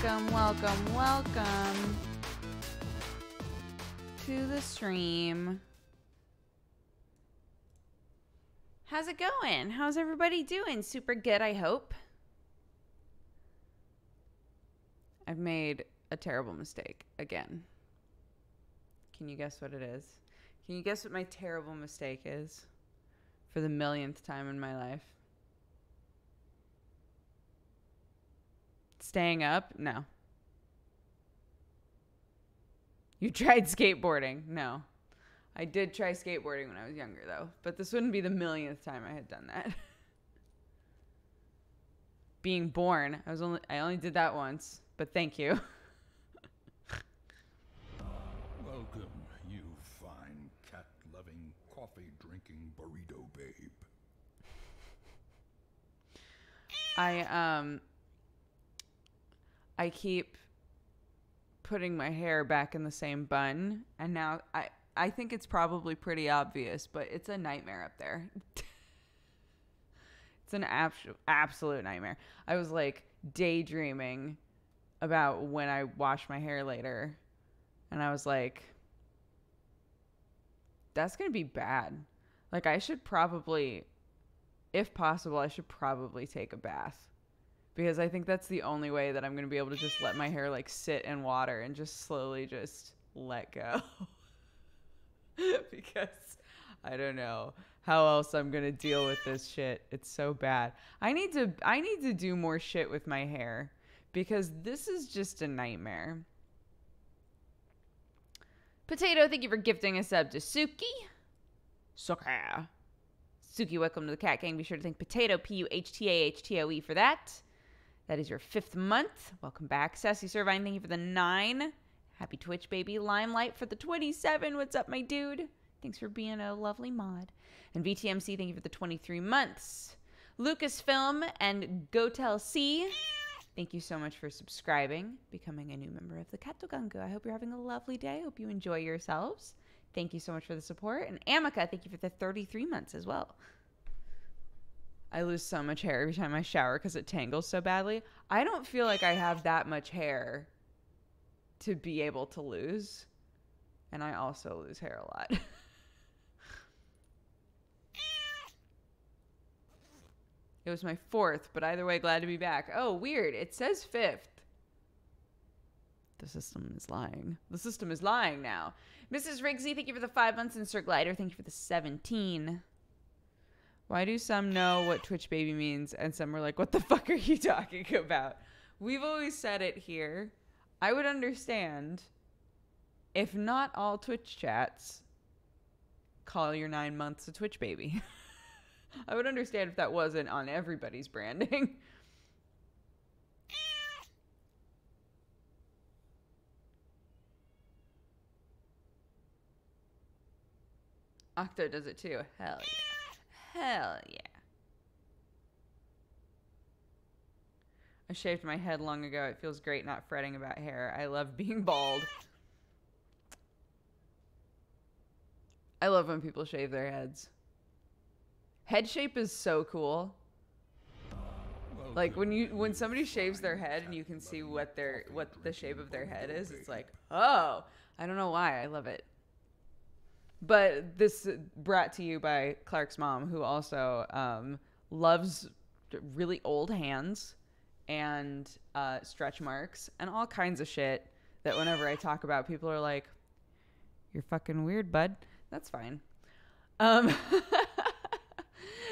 welcome, welcome, welcome to the stream. How's it going? How's everybody doing? Super good, I hope. I've made a terrible mistake again. Can you guess what it is? Can you guess what my terrible mistake is for the millionth time in my life? Staying up? No. You tried skateboarding? No. I did try skateboarding when I was younger, though. But this wouldn't be the millionth time I had done that. Being born, I only did that once, but thank you. Welcome, you fine cat-loving, coffee-drinking burrito babe. I keep putting my hair back in the same bun, and now I think it's probably pretty obvious, but it's a nightmare up there. It's an absolute nightmare. I was like daydreaming about when I wash my hair later, and I was like, that's going to be bad. Like, I should probably, if possible, I should probably take a bath. Because I think that's the only way that I'm going to be able to just let my hair like sit in water and just slowly just let go. Because I don't know how else I'm going to deal with this shit. It's so bad. I need to do more shit with my hair because this is just a nightmare. Potato, thank you for gifting a sub to Suki. Suki, welcome to the Cat Gang. Be sure to thank Potato, Puhtaahtoe for that. That is your 5th month. Welcome back. Sassy Servine, thank you for the 9. Happy Twitch, baby. Limelight for the 27. What's up, my dude? Thanks for being a lovely mod. And VTMC, thank you for the 23 months. Lucasfilm and Gotel C, thank you so much for subscribing, becoming a new member of the Katogangu. I hope you're having a lovely day. I hope you enjoy yourselves. Thank you so much for the support. And Amika, thank you for the 33 months as well. I lose so much hair every time I shower because it tangles so badly. I don't feel like I have that much hair to be able to lose. And I also lose hair a lot. It was my 4th, but either way, glad to be back. Oh, weird. It says 5th. The system is lying. The system is lying now. Mrs. Rigsy, thank you for the 5 months. And Sir Glider, thank you for the 17. Why do some know what Twitch baby means and some are like, what the fuck are you talking about? We've always said it here. I would understand if not all Twitch chats call your 9 months a Twitch baby. I would understand if that wasn't on everybody's branding. Octo does it too. Hell yeah. Hell yeah. I shaved my head long ago. It feels great not fretting about hair. I love being bald. I love when people shave their heads. Head shape is so cool. Like when somebody shaves their head and you can see what the shape of their head is, it's like, oh, I don't know why. I love it. But this brought to you by Clark's mom, who also loves really old hands and stretch marks and all kinds of shit that whenever I talk about, people are like, you're fucking weird, bud. That's fine.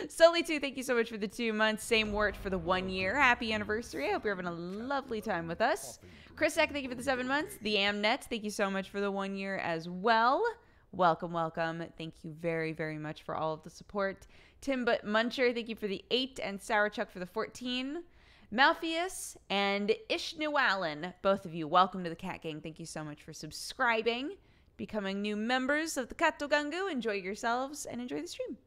Sully, too, thank you so much for the 2 months. Same wort for the 1 year. Happy anniversary. I hope you're having a lovely time with us. Chris Eck, thank you for the 7 months. The Amnet, thank you so much for the 1 year as well. Welcome, welcome. Thank you very, very much for all of the support. Timbut Muncher, thank you for the 8, and Sour Chuck for the 14. Malpheus and Ishnualan, both of you, welcome to the Cat Gang. Thank you so much for subscribing, becoming new members of the Katogangu. Enjoy yourselves and enjoy the stream.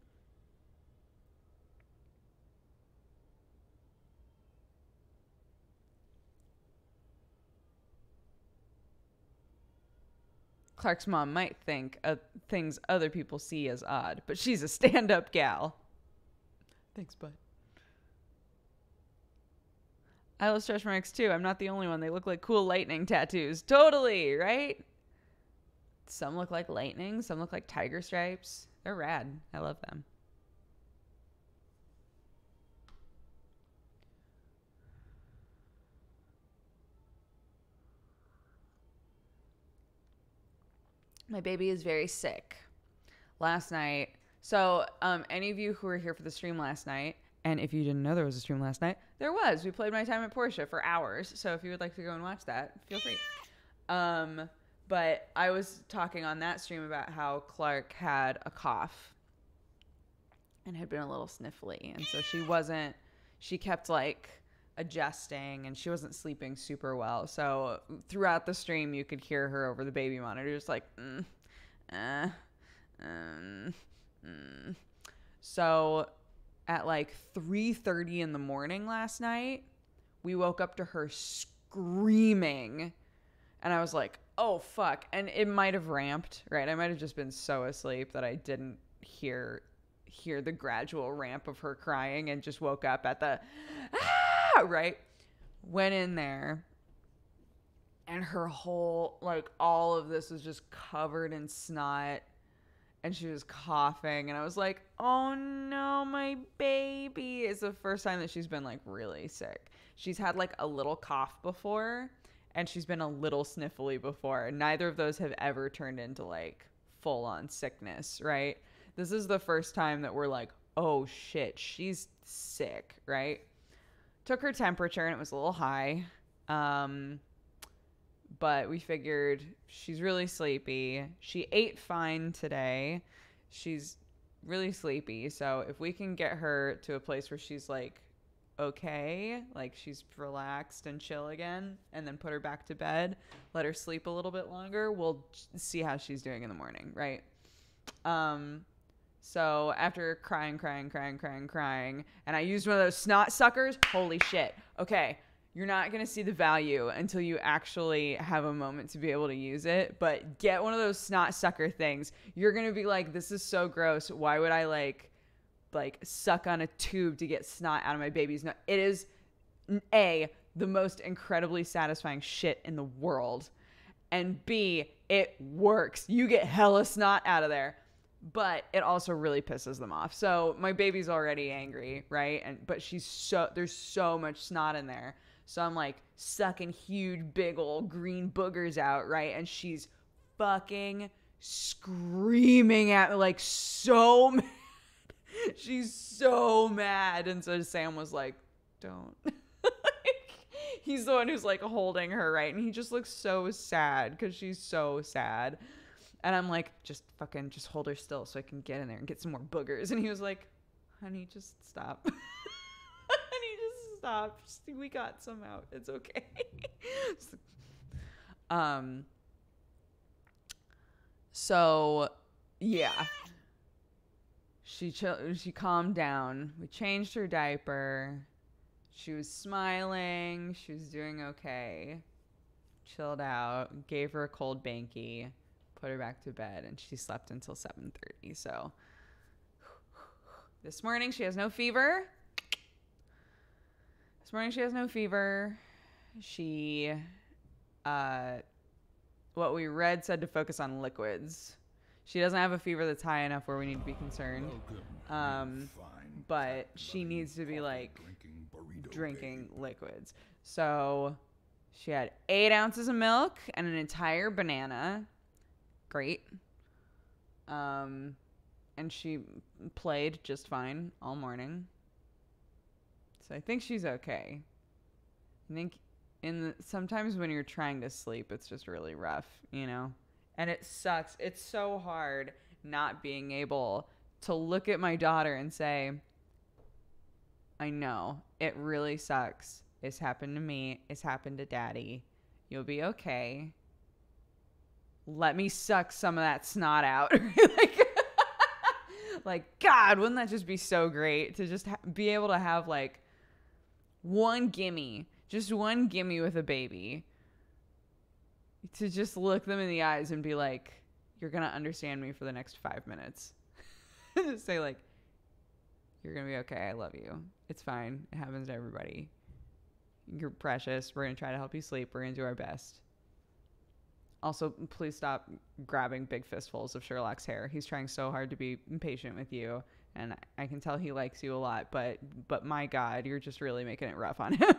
Clark's mom might think things other people see as odd, but she's a stand-up gal. Thanks, bud. I love stretch marks too. I'm not the only one. They look like cool lightning tattoos. Totally, right? Some look like lightning. Some look like tiger stripes. They're rad. I love them. My baby is very sick. Last night. So, any of you who were here for the stream last night, and if you didn't know there was a stream last night, there was. We played My Time at Portia for hours. So if you would like to go and watch that, feel free. But I was talking on that stream about how Clark had a cough and had been a little sniffly. And so she kept like adjusting and she wasn't sleeping super well. So throughout the stream, you could hear her over the baby monitor, just like, So at like 3:30 in the morning last night, we woke up to her screaming. And I was like, oh, fuck. And it might have ramped, right? I might have just been so asleep that I didn't hear the gradual ramp of her crying and just woke up at the, right? Went in there. And her whole, like, all of this was just covered in snot. And she was coughing. And I was like, oh, no, my baby. It's the first time that she's been, like, really sick. She's had, like, a little cough before. And she's been a little sniffly before. Neither of those have ever turned into like full on sickness, right? This is the first time that we're like, oh shit, she's sick, right? Took her temperature and it was a little high. But we figured she's really sleepy. She ate fine today. She's really sleepy. So if we can get her to a place where she's like, okay, like she's relaxed and chill again, and then put her back to bed, let her sleep a little bit longer, we'll see how she's doing in the morning, right? So after crying, and I used one of those snot suckers, holy shit. Okay, you're not gonna see the value until you actually have a moment to be able to use it, but get one of those snot sucker things. You're gonna be like, this is so gross. Why would I like suck on a tube to get snot out of my baby's nose? It is A, the most incredibly satisfying shit in the world, and B, it works. You get hella snot out of there, but it also really pisses them off. So my baby's already angry, right? But there's so much snot in there. So I'm like sucking huge big old green boogers out, right? And she's fucking screaming at me like so mad. She's so mad. And so Sam was like, don't. He's the one who's like holding her, right? And he just looks so sad because she's so sad. And I'm like, just hold her still so I can get in there and get some more boogers. And he was like, honey, just stop. Honey, just stop. We got some out. It's okay. So yeah. She calmed down. We changed her diaper. She was smiling. She was doing okay. Chilled out. Gave her a cold banky. Put her back to bed. And she slept until 7:30. So this morning she has no fever. She, what we read said to focus on liquids. She doesn't have a fever that's high enough where we need to be concerned. But she needs to be like drinking liquids. So she had 8 ounces of milk and an entire banana. Great. And she played just fine all morning. So I think she's okay. I think sometimes when you're trying to sleep, it's just really rough, you know? And it sucks. It's so hard not being able to look at my daughter and say, I know, it really sucks. It's happened to me. It's happened to daddy. You'll be okay. Let me suck some of that snot out. Like, God, wouldn't that just be so great to just be able to have like one gimme with a baby. To just look them in the eyes and be like, you're going to understand me for the next 5 minutes. Just say like, you're going to be okay. I love you. It's fine. It happens to everybody. You're precious. We're going to try to help you sleep. We're going to do our best. Also, please stop grabbing big fistfuls of Sherlock's hair. He's trying so hard to be patient with you, and I can tell he likes you a lot, but my God, you're just really making it rough on him.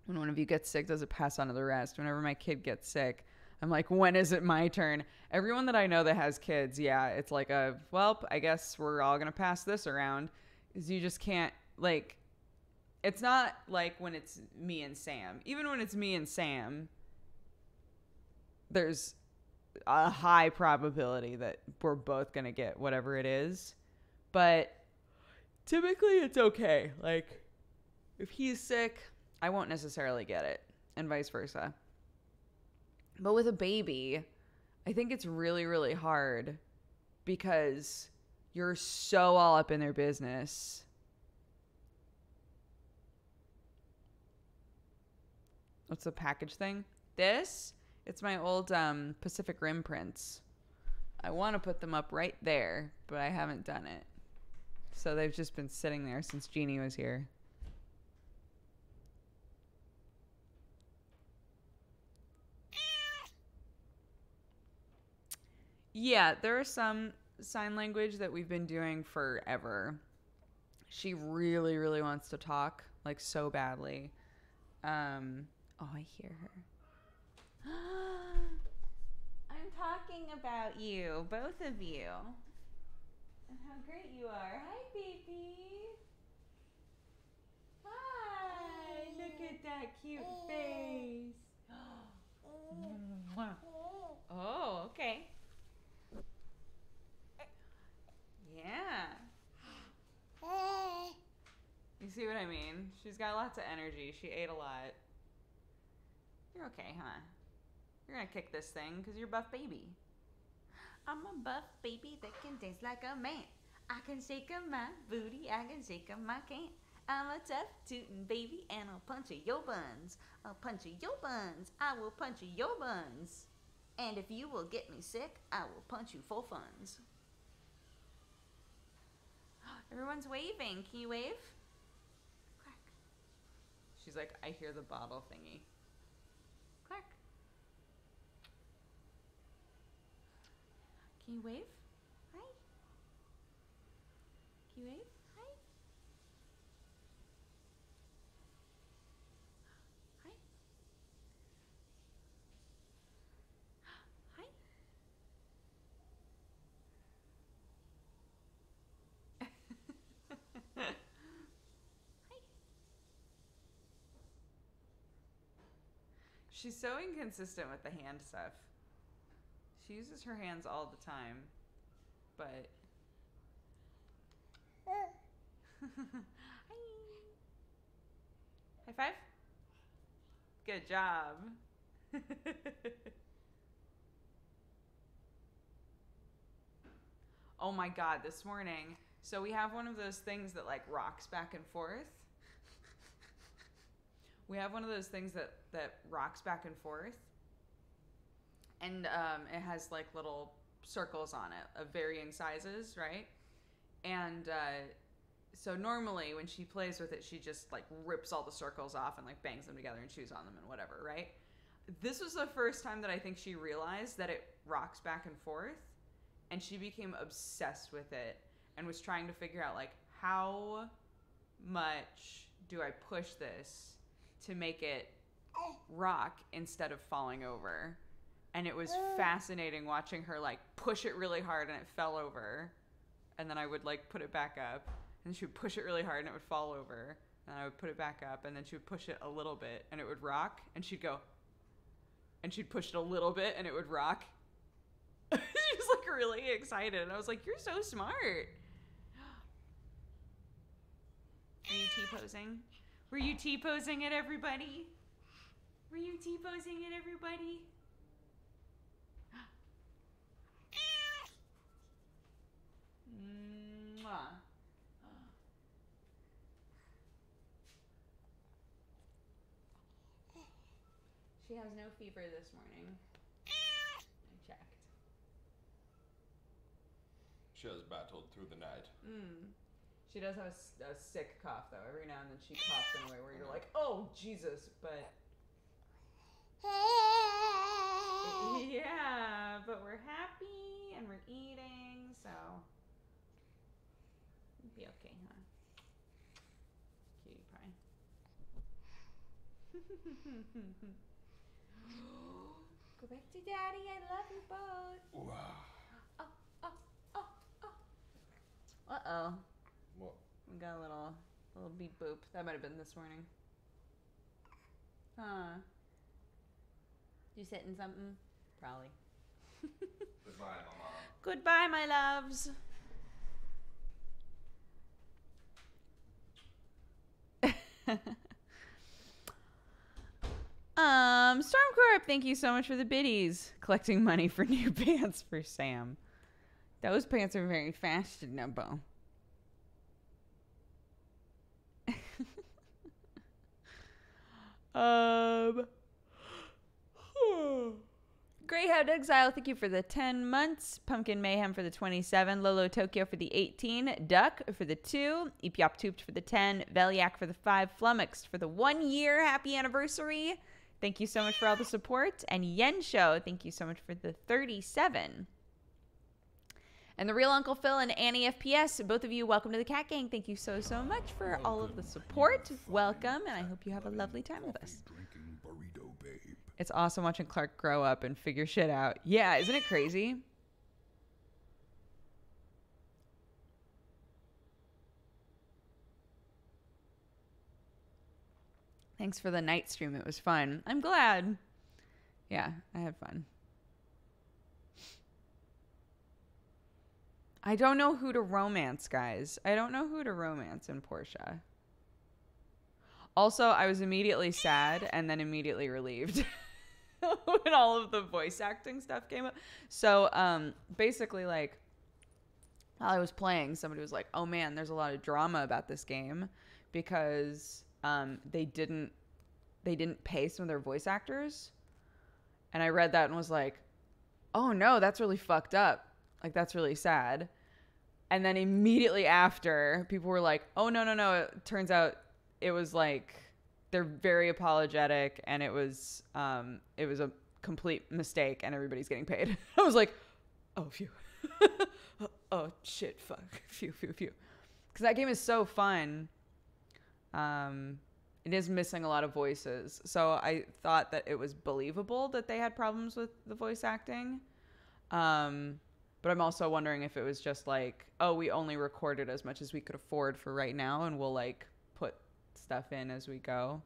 When one of you gets sick, does it pass on to the rest? Whenever my kid gets sick, I'm like, when is it my turn? Everyone that I know that has kids, yeah, it's like well, I guess we're all going to pass this around. Is you just can't, like, it's not like when it's me and Sam. Even when it's me and Sam, there's a high probability that we're both going to get whatever it is. But typically it's okay. Like, if he's sick, I won't necessarily get it, and vice versa. But with a baby, I think it's really, really hard because you're so all up in their business. What's the package thing? This? It's my old Pacific Rim prints. I want to put them up right there, but I haven't done it. So they've just been sitting there since Jeannie was here. Yeah, there are some sign language that we've been doing forever. She really, really wants to talk, like, so badly. Oh, I hear her. I'm talking about you, both of you. And how great you are. Hi, baby. Hi. Look at that cute face. Oh, okay. Yeah. You see what I mean? She's got lots of energy. She ate a lot. You're okay, huh? You're gonna kick this thing because you're buff baby. I'm a buff baby that can dance like a man. I can shake up my booty, I can shake up my can. I'm a tough tootin' baby and I'll punch your buns. I'll punch your buns. I will punch your buns. And if you will get me sick, I will punch you for funds. Everyone's waving. Can you wave? Quack. She's like, I hear the bottle thingy. Quack. Can you wave? Hi. Can you wave? Hi. Hi. Hi. Hi. She's so inconsistent with the hand stuff. She uses her hands all the time, but... Hi. High five? Good job. Oh my God, this morning. So we have one of those things that like rocks back and forth. We have one of those things that rocks back and forth. And it has like little circles on it of varying sizes, right? And so normally when she plays with it, she just like rips all the circles off and like bangs them together and chews on them and whatever, right? This was the first time that I think she realized that it rocks back and forth, and she became obsessed with it and was trying to figure out like, how much do I push this to make it rock instead of falling over? And it was fascinating watching her like push it really hard and it fell over, and then I would like put it back up, and she would push it really hard and it would fall over, and I would put it back up, and then she would push it a little bit and it would rock, and she'd go, and she'd push it a little bit and it would rock. She was like really excited, and I was like, you're so smart. Are you T-posing? Were you T-posing at everybody? Were you T-posing at everybody? Mwah. She has no fever this morning. I checked. She has battled through the night. She does have a sick cough, though. Every now and then she coughs in a way where you're like, oh, Jesus, but... Yeah, but we're happy and we're eating, so... It'll be okay, huh? Cutie pie. Go back to Daddy, I love you both. Wow. Uh-oh. What? We got a little beep boop. That might have been this morning. Huh. You sitting something? Probably. Goodbye, Mama. Goodbye, my loves. Stormcorp, thank you so much for the biddies. Collecting money for new pants for Sam. Those pants are very fashionable. Greyhound Exile, thank you for the 10 months. Pumpkin Mayhem for the 27. Lolo Tokyo for the 18. Duck for the 2. Epiop Tooped for the 10. Veliak for the 5. Flummoxed for the 1 year. Happy anniversary. Thank you so much for all the support. And Yensho, thank you so much for the 37. And the real Uncle Phil and Annie FPS, both of you, welcome to the Cat Gang. Thank you so much for all of the support. Welcome, and I hope you have a lovely time with us. Drinking burrito babe. It's awesome watching Clark grow up and figure shit out. Yeah, isn't it crazy? Thanks for the night stream. It was fun. I'm glad. Yeah, I had fun. I don't know who to romance, guys. I don't know who to romance in Portia. Also, I was immediately sad and then immediately relieved when all of the voice acting stuff came up. So, basically, like, while I was playing, somebody was like, oh man, there's a lot of drama about this game because they didn't pay some of their voice actors. And I read that and was like, oh no, that's really fucked up. Like, that's really sad. And then immediately after, people were like, oh, no. It turns out it was like, they're very apologetic and it was a complete mistake and everybody's getting paid. I was like, oh, phew. Oh, shit, fuck. Phew. Because that game is so fun. It is missing a lot of voices. So I thought that it was believable that they had problems with the voice acting. But I'm also wondering if it was just like, oh, we only recorded as much as we could afford for right now, and we'll like put stuff in as we go.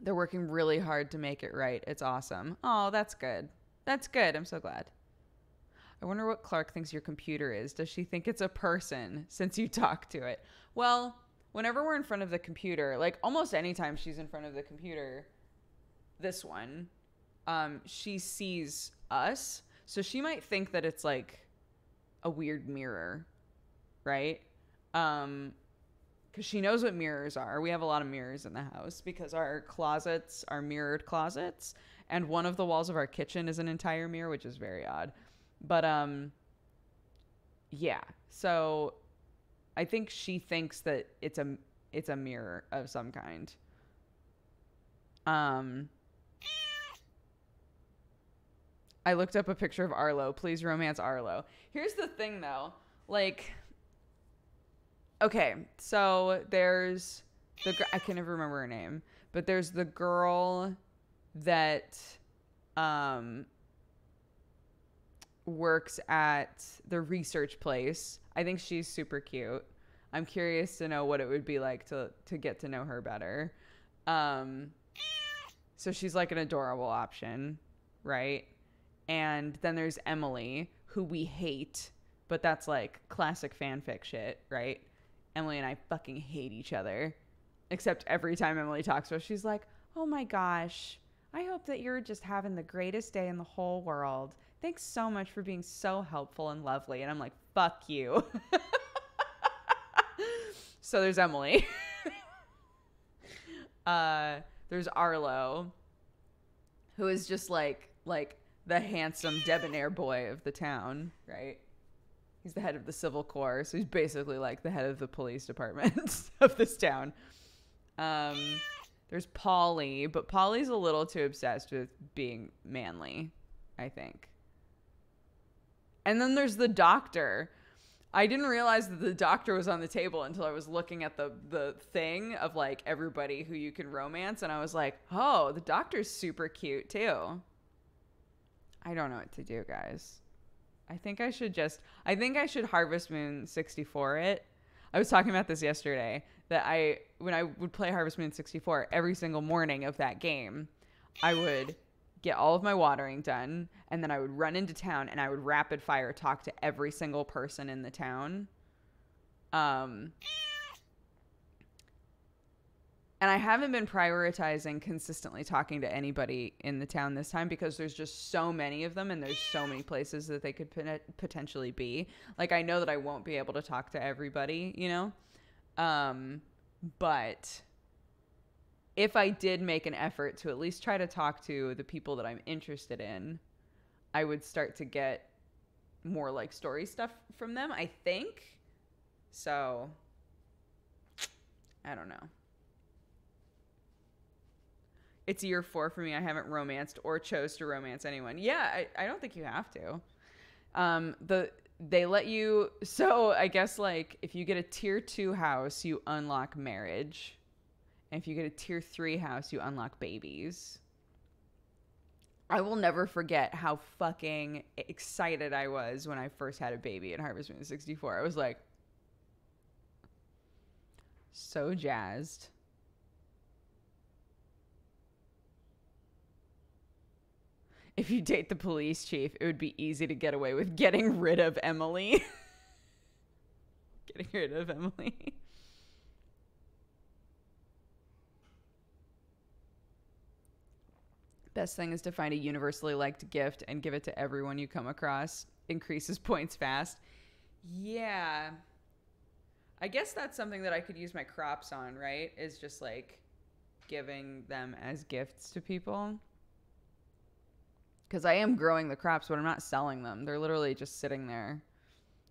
They're working really hard to make it right. It's awesome. Oh, that's good. That's good. I'm so glad. I wonder what Clark thinks your computer is. Does she think it's a person since you talk to it? Well, whenever we're in front of the computer, like almost anytime she's in front of the computer, this one, she sees us. So she might think that it's like a weird mirror, right? Because she knows what mirrors are. We have a lot of mirrors in the house because our closets are mirrored closets. And one of the walls of our kitchen is an entire mirror, which is very odd. But, yeah. So I think she thinks that it's a mirror of some kind. I looked up a picture of Arlo. Please romance Arlo. Here's the thing, though. Like, okay, so there's I can never remember her name, but there's the girl that works at the research place. I think she's super cute. I'm curious to know what it would be like to get to know her better. So she's like an adorable option, right? And then there's Emily, who we hate, but that's like classic fanfic shit, right? Emily and I fucking hate each other. Except every time Emily talks to us, she's like, oh my gosh, I hope that you're just having the greatest day in the whole world. Thanks so much for being so helpful and lovely. And I'm like, fuck you. So there's Emily. There's Arlo, who is just like the handsome debonair boy of the town, right? He's the head of the civil corps, so he's basically like the head of the police department of this town. There's Polly, but Polly's a little too obsessed with being manly, I think. And then there's the doctor. I didn't realize that the doctor was on the table until I was looking at the thing of like everybody who you can romance, and I was like, oh, the doctor's super cute too. I don't know what to do, guys. I think I should Harvest Moon 64 it. I was talking about this yesterday, that when I would play Harvest Moon 64, every single morning of that game, I would get all of my watering done, and then I would run into town and I would rapid fire talk to every single person in the town. And I haven't been prioritizing consistently talking to anybody in the town this time because there's just so many of them and there's so many places that they could potentially be. Like, I know that I won't be able to talk to everybody, you know? But if I did make an effort to at least try to talk to the people that I'm interested in, I would start to get more like story stuff from them, I think. So, I don't know. It's year 4 for me. I haven't romanced or chose to romance anyone. Yeah, I don't think you have to. They let you, so I guess like if you get a tier 2 house, you unlock marriage. And if you get a tier 3 house, you unlock babies. I will never forget how fucking excited I was when I first had a baby in Harvest Moon 64. I was like, so jazzed. If you date the police chief, it would be easy to get away with getting rid of Emily. Getting rid of Emily. Best thing is to find a universally liked gift and give it to everyone you come across. Increases points fast. Yeah. I guess that's something that I could use my crops on, right? Is just like giving them as gifts to people. Because I am growing the crops, but I'm not selling them. They're literally just sitting there.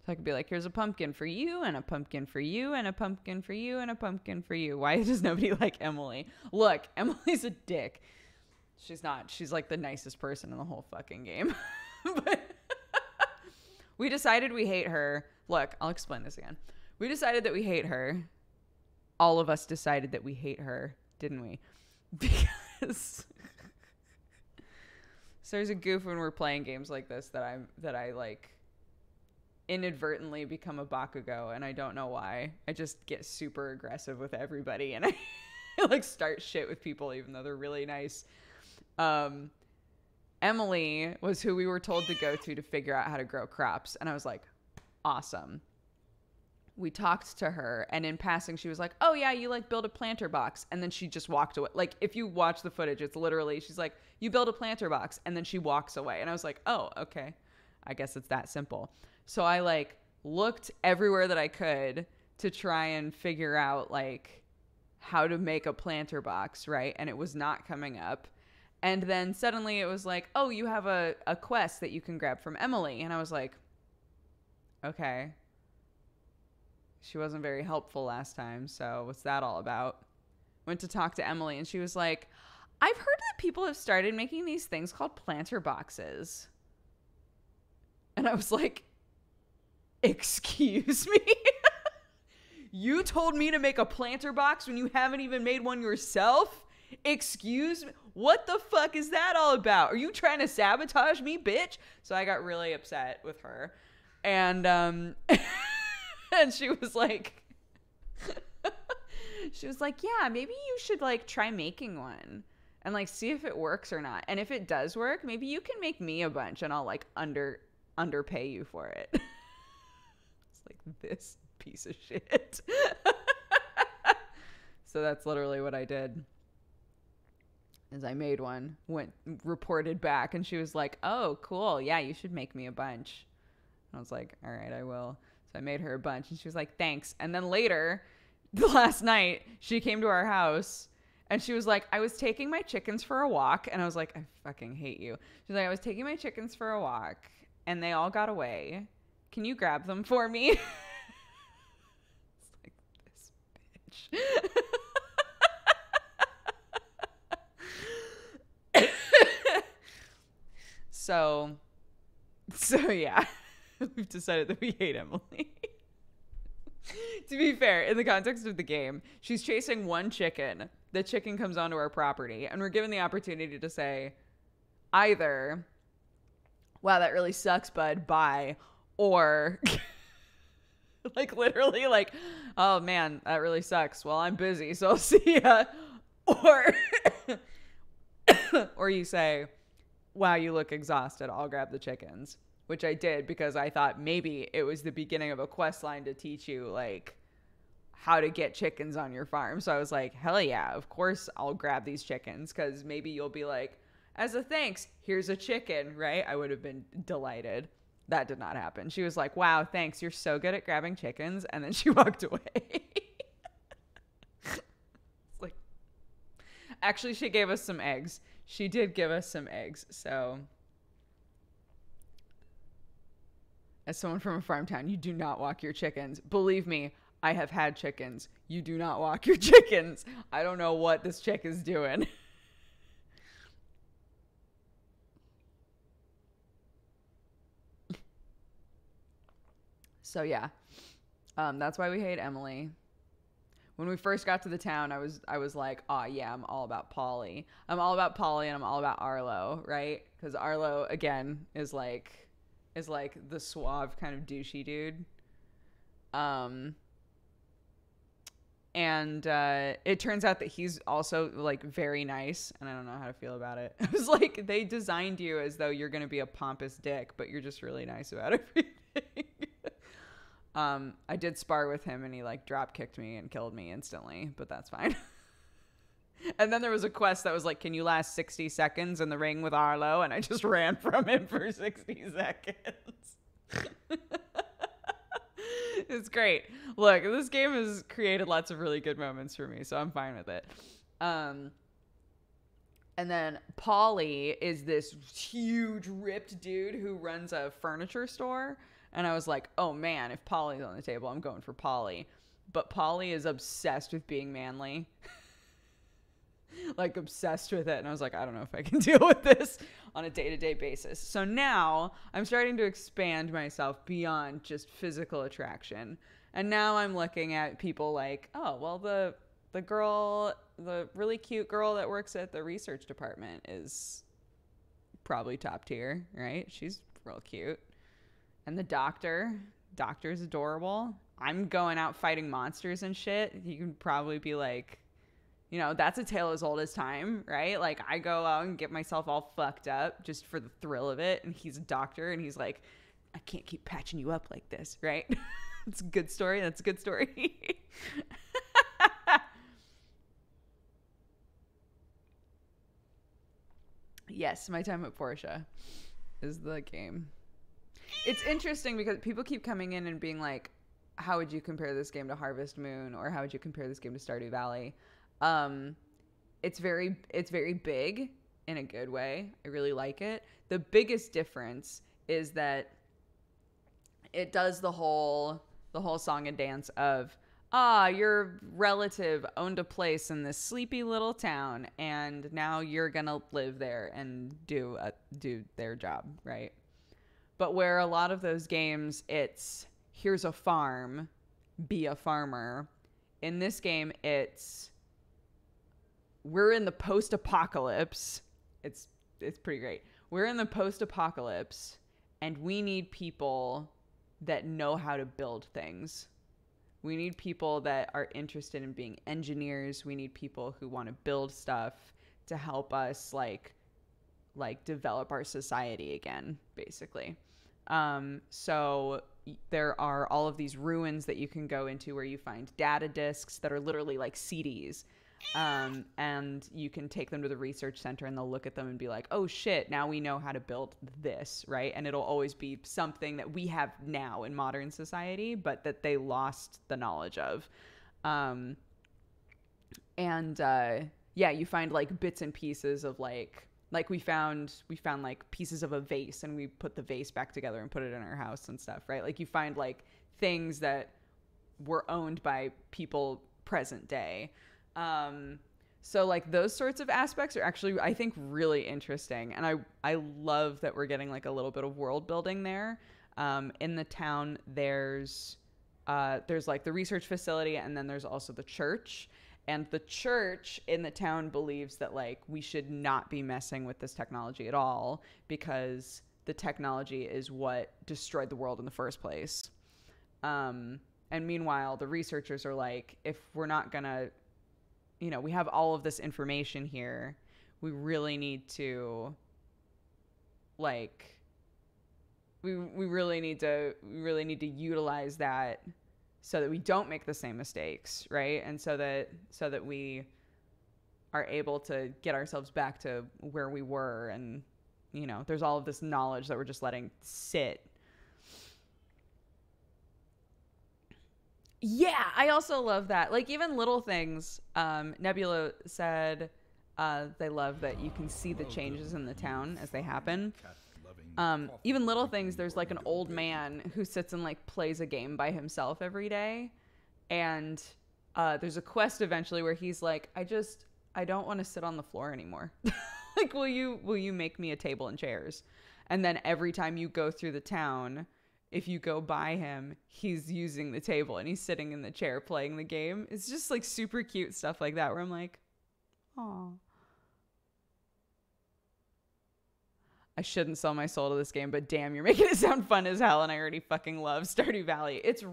So I could be like, here's a pumpkin for you, and a pumpkin for you, and a pumpkin for you, and a pumpkin for you. Why does nobody like Emily? Look, Emily's a dick. She's not. She's like the nicest person in the whole fucking game. But we decided we hate her. Look, I'll explain this again. We decided that we hate her. All of us decided that we hate her, didn't we? Because so there's a goof when we're playing games like this that I like inadvertently become a Bakugo, and I don't know why. I just get super aggressive with everybody, and I like start shit with people even though they're really nice. Emily was who we were told to go to figure out how to grow crops, and I was like, awesome. We talked to her, and in passing she was like, oh yeah, you like build a planter box, and then she just walked away. Like, if you watch the footage, it's literally, she's like, you build a planter box, and then she walks away. And I was like, oh, okay, I guess it's that simple. So I like looked everywhere that I could to try and figure out like how to make a planter box, right? And it was not coming up. And then suddenly it was like, oh, you have a quest that you can grab from Emily. And I was like, okay. She wasn't very helpful last time, so what's that all about? Went to talk to Emily, and she was like, I've heard that people have started making these things called planter boxes. And I was like, excuse me? You told me to make a planter box when you haven't even made one yourself? Excuse me? What the fuck is that all about? Are you trying to sabotage me, bitch? So I got really upset with her. And, and she was like, yeah, maybe you should like try making one and like see if it works or not. And if it does work, maybe you can make me a bunch and I'll like underpay you for it. It's like, this piece of shit. So that's literally what I did. Is I made one, reported back, and she was like, oh, cool. Yeah, you should make me a bunch. And I was like, all right, I will. So I made her a bunch, and she was like, thanks. And then later, the last night, she came to our house, And she was like, I was taking my chickens for a walk. And I was like, I fucking hate you. She's like, I was taking my chickens for a walk and they all got away. Can you grab them for me? It's like, this bitch. So yeah, we've decided that we hate Emily. To be fair, in the context of the game, she's chasing one chicken. The chicken comes onto our property, and we're given the opportunity to say either, wow, that really sucks, bud, bye, or like literally like, oh man, that really sucks. Well, I'm busy, so I'll see ya. Or, or you say, wow, you look exhausted. I'll grab the chickens. Which I did because I thought maybe it was the beginning of a quest line to teach you like how to get chickens on your farm. So I was like, hell yeah, of course I'll grab these chickens because maybe you'll be like, as a thanks, here's a chicken, right? I would have been delighted. That did not happen. She was like, wow, thanks. You're so good at grabbing chickens. And then she walked away. It's like, actually, she gave us some eggs. She did give us some eggs. So as someone from a farm town, you do not walk your chickens. Believe me, I have had chickens. You do not walk your chickens. I don't know what this chick is doing. So yeah, that's why we hate Emily. When we first got to the town, I was like, oh yeah, I'm all about Polly. I'm all about Polly and I'm all about Arlo, right? Because Arlo, again, is like the suave kind of douchey dude. And it turns out that he's also like very nice, and I don't know how to feel about it. It was like they designed you as though you're going to be a pompous dick, but you're just really nice about everything. I did spar with him and he like drop kicked me and killed me instantly, but that's fine. And then there was a quest that was like, can you last 60 seconds in the ring with Arlo? And I just ran from him for 60 seconds. It's great. Look, this game has created lots of really good moments for me, so I'm fine with it. And then Polly is this huge ripped dude who runs a furniture store. And I was like, oh man, if Polly's on the table, I'm going for Polly. But Polly is obsessed with being manly. Like obsessed with it. And I was like, I don't know if I can deal with this on a day-to-day basis. So now I'm starting to expand myself beyond just physical attraction. And now I'm looking at people like, oh, well, the girl, the really cute girl that works at the research department is probably top tier, right? She's real cute. And the doctor's adorable. I'm going out fighting monsters and shit. You can probably be like, you know, that's a tale as old as time, right? Like I go out and get myself all fucked up just for the thrill of it. And he's a doctor and he's like, I can't keep patching you up like this, right? It's a good story. That's a good story. Yes, my time at Portia is the game. It's interesting because people keep coming in and being like, how would you compare this game to Harvest Moon? Or how would you compare this game to Stardew Valley? It's very big in a good way. I really like it. The biggest difference is that it does the whole song and dance of, your relative owned a place in this sleepy little town and now you're gonna live there and do their job, right? But where a lot of those games, it's here's a farm, be a farmer. In this game, it's we're in the post-apocalypse. It's pretty great. We're in the post-apocalypse, and we need people that know how to build things. We need people that are interested in being engineers. We need people who want to build stuff to help us like develop our society again, basically. So there are all of these ruins that you can go into where you find data disks that are literally like CDs. And you can take them to the research center and they'll look at them and be like, oh shit, now we know how to build this, right? And it'll always be something that we have now in modern society, but that they lost the knowledge of. yeah, you find like bits and pieces of like we found like pieces of a vase, and we put the vase back together and put it in our house and stuff, right? Like you find like things that were owned by people present day. So like those sorts of aspects are actually, I think, really interesting. And I love that we're getting like a little bit of world building there. In the town, there's like the research facility, and then there's also the church. And the church in the town believes that like we should not be messing with this technology at all, because the technology is what destroyed the world in the first place. And meanwhile, the researchers are like, if we're not gonna, we have all of this information here, we really need to like, we really need to utilize that so that we don't make the same mistakes, right? And so that we are able to get ourselves back to where we were. And there's all of this knowledge that we're just letting sit. Yeah, I also love that. Like, even little things. Nebula said they love that you can see the changes in the town as they happen. Even little things. There's like an old man who sits and like plays a game by himself every day, and there's a quest eventually where he's like, I don't want to sit on the floor anymore. Like, will you make me a table and chairs? And then every time you go through the town, if you go by him, he's using the table and he's sitting in the chair playing the game. It's just like super cute stuff like that where I'm like, aw. I shouldn't sell my soul to this game, but damn, you're making it sound fun as hell, and I already fucking love Stardew Valley. It's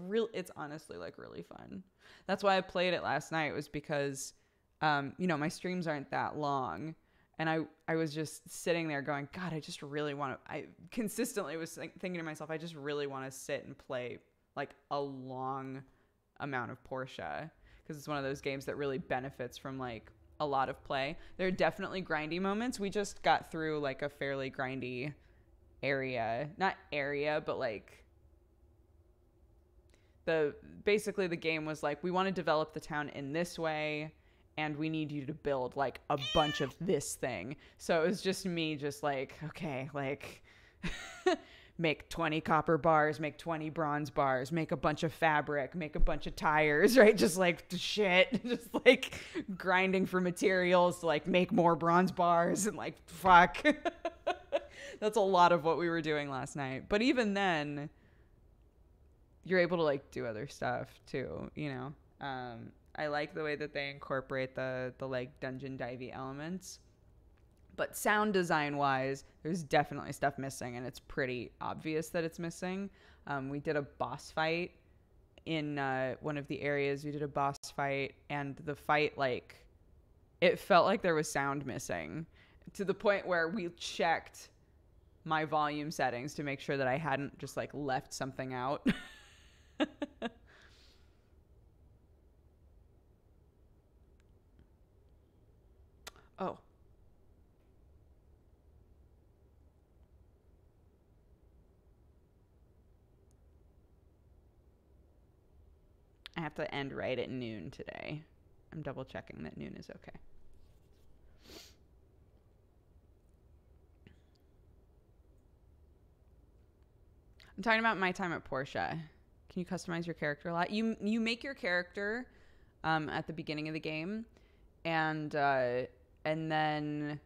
honestly like really fun. That's why I played it last night, was because my streams aren't that long. And I was just sitting there going, God, I just really want to, I consistently was thinking to myself, I just really want to sit and play like a long amount of Portia, because it's one of those games that really benefits from like a lot of play. There are definitely grindy moments. We just got through like a fairly grindy not area, but like basically the game was like, we want to develop the town in this way, and we need you to build like a bunch of this thing. So it was just me just like, okay, like make 20 copper bars, make 20 bronze bars, make a bunch of fabric, make a bunch of tires, right? Just like shit, just like grinding for materials to like make more bronze bars, and like, fuck. That's a lot of what we were doing last night. But even then, you're able to like do other stuff too, I like the way that they incorporate the like dungeon divey elements, but sound design wise, there's definitely stuff missing, and it's pretty obvious that it's missing. We did a boss fight in one of the areas. We did a boss fight, and the fight, like, it felt like there was sound missing, to the point where we checked my volume settings to make sure that I hadn't just like left something out. Oh. I have to end right at noon today. I'm double checking that noon is okay. I'm talking about my time at Portia. Can you customize your character a lot? You make your character at the beginning of the game, and then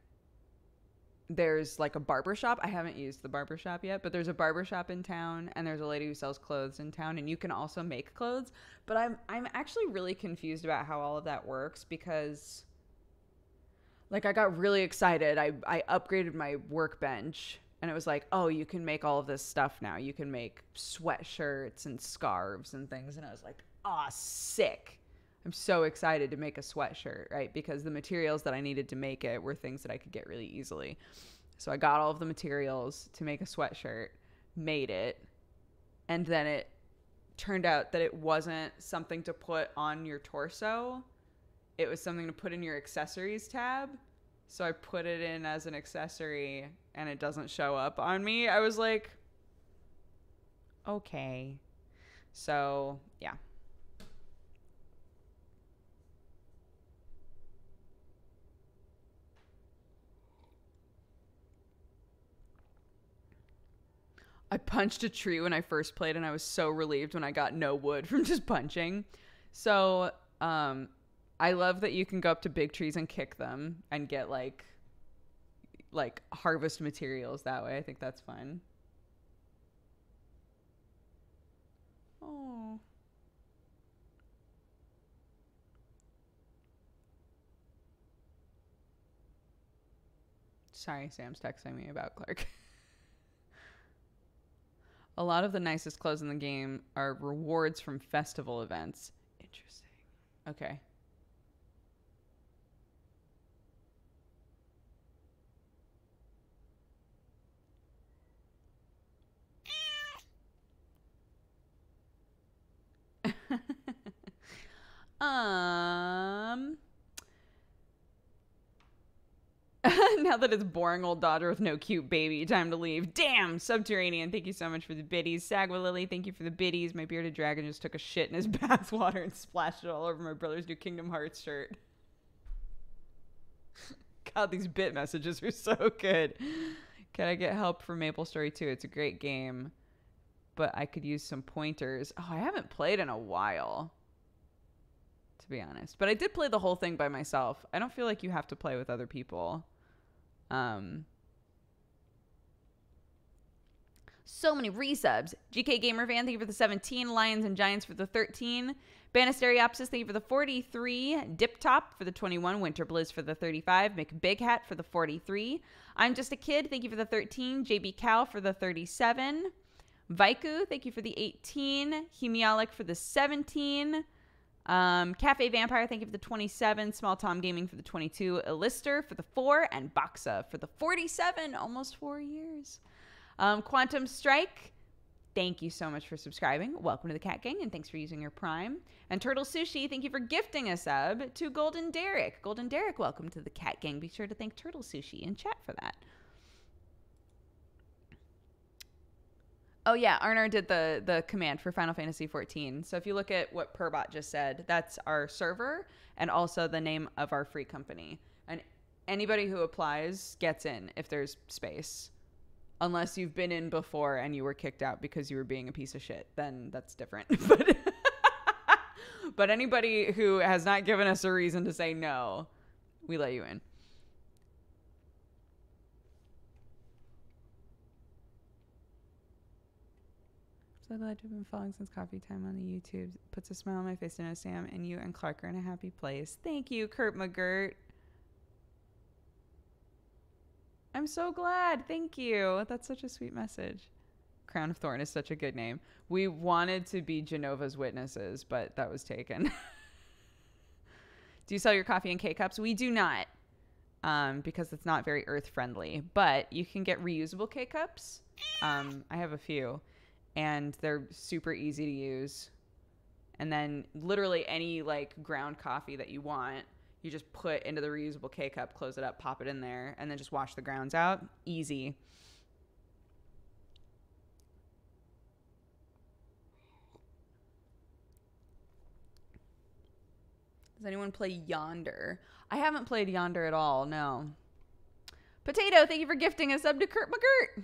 there's like a barbershop. I haven't used the barbershop yet, but there's a barbershop in town, and there's a lady who sells clothes in town, and you can also make clothes. But I'm actually really confused about how all of that works, because like I got really excited. I upgraded my workbench, and it was like, oh, you can make all of this stuff now. You can make sweatshirts and scarves and things. And I was like, ah, sick. I'm so excited to make a sweatshirt, right? Because the materials that I needed to make it were things that I could get really easily. So I got all of the materials to make a sweatshirt, made it, and then it turned out that it wasn't something to put on your torso. It was something to put in your accessories tab. So I put it in as an accessory, and it doesn't show up on me. I was like, okay. So, yeah. I punched a tree when I first played, and I was so relieved when I got no wood from just punching. So, I love that you can go up to big trees and kick them and get like harvest materials that way. I think that's fun. Oh. Sorry, Sam's texting me about Clark. A lot of the nicest clothes in the game are rewards from festival events. Interesting. Okay. Now that it's boring old daughter with no cute baby, time to leave. Damn, Subterranean, thank you so much for the biddies. Sagwa Lily, thank you for the biddies. My bearded dragon just took a shit in his bathwater and splashed it all over my brother's new Kingdom Hearts shirt. God, these bit messages are so good. Can I get help for Maple Story 2? It's a great game, but I could use some pointers. Oh, I haven't played in a while, to be honest. But I did play the whole thing by myself. I don't feel like you have to play with other people. So many resubs. GK Gamer Fan, thank you for the 17. Lions and Giants for the 13. Banasteriopsis, thank you for the 43. Dip Top for the 21. Winter Blizz for the 35. McBig Hat for the 43. I'm Just a Kid, thank you for the 13. JB Cow for the 37. Vaiku, thank you for the 18. Hemialic for the 17. Cafe Vampire, thank you for the 27. Small Tom Gaming for the 22. Elister for the 4. And Boxa for the 47. Almost 4 years. Quantum Strike, thank you so much for subscribing. Welcome to the Cat Gang, and thanks for using your Prime. And Turtle Sushi, thank you for gifting a sub to Golden Derek. Golden Derek, welcome to the Cat Gang. Be sure to thank Turtle Sushi in chat for that. Oh yeah, Arnar did the command for Final Fantasy XIV. So if you look at what Purbot just said, that's our server and also the name of our free company. And anybody who applies gets in if there's space. Unless you've been in before and you were kicked out because you were being a piece of shit, then that's different. But anybody who has not given us a reason to say no, we let you in. So glad to have been following since coffee time on the YouTube. Puts a smile on my face to know Sam and you and Clark are in a happy place. Thank you, Kurt McGirt. I'm so glad. Thank you. That's such a sweet message. Crown of Thorn is such a good name. We wanted to be Genova's Witnesses, but that was taken. Do you sell your coffee in K-Cups? We do not, because it's not very earth-friendly. But you can get reusable K-Cups. I have a few, and they're super easy to use. And then literally any like ground coffee that you want, you just put into the reusable K-Cup, close it up, pop it in there, and then just wash the grounds out. Easy. Does anyone play Yonder? I haven't played Yonder at all, no. Potato, thank you for gifting a sub to Kurt McGirt.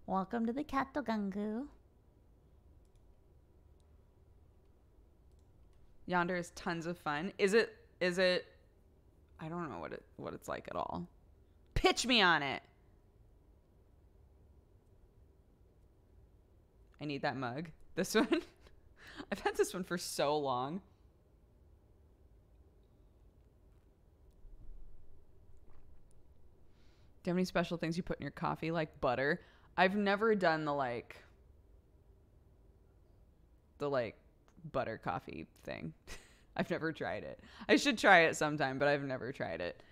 Welcome to the Katogangu. Yonder is tons of fun. Is it I don't know what it's like at all. Pitch me on it. I need that mug. This one. I've had this one for so long. Do you have any special things you put in your coffee like butter? I've never done the butter coffee thing. I've never tried it. I should try it sometime, but I've never tried it.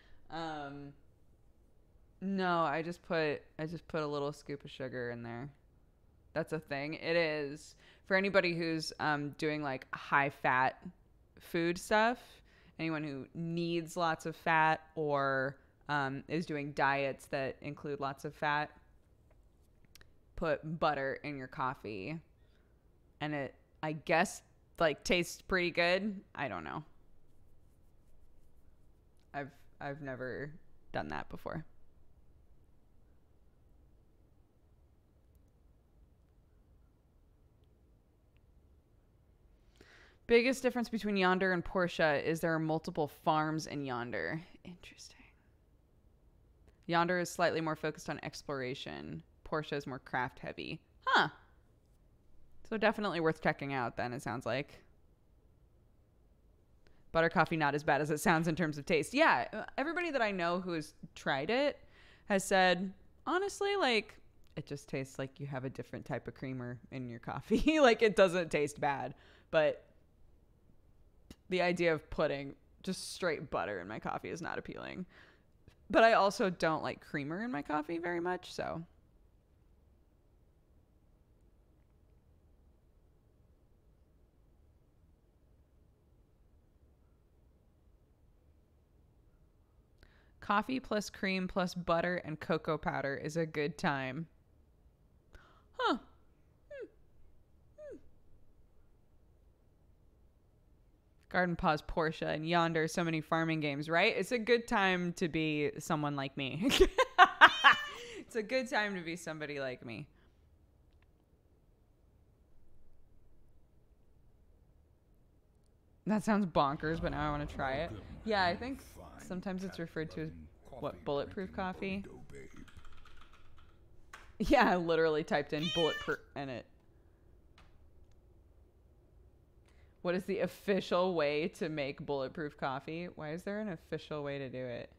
No, I just put a little scoop of sugar in there. That's a thing. It is. For anybody who's doing like high fat food stuff, anyone who needs lots of fat or is doing diets that include lots of fat, put butter in your coffee, and it, I guess, like tastes pretty good. I don't know. I've never done that before. Biggest difference between Yonder and Porsche is there are multiple farms in Yonder. Interesting. Yonder is slightly more focused on exploration. Porsche is more craft heavy. Huh. So definitely worth checking out then, it sounds like. Butter coffee not as bad as it sounds in terms of taste. Yeah, everybody that I know who has tried it has said, honestly, like, it just tastes like you have a different type of creamer in your coffee. Like, it doesn't taste bad. But the idea of putting just straight butter in my coffee is not appealing. But I also don't like creamer in my coffee very much, so. Coffee plus cream plus butter and cocoa powder is a good time. Huh. Garden Paws, Porsche, and Yonder, so many farming games, right? It's a good time to be someone like me. It's a good time to be somebody like me. That sounds bonkers, but now I want to try it. Yeah, I think sometimes it's referred to as, what, bulletproof coffee? Yeah, I literally typed in bulletproof in it. What is the official way to make bulletproof coffee? Why is there an official way to do it?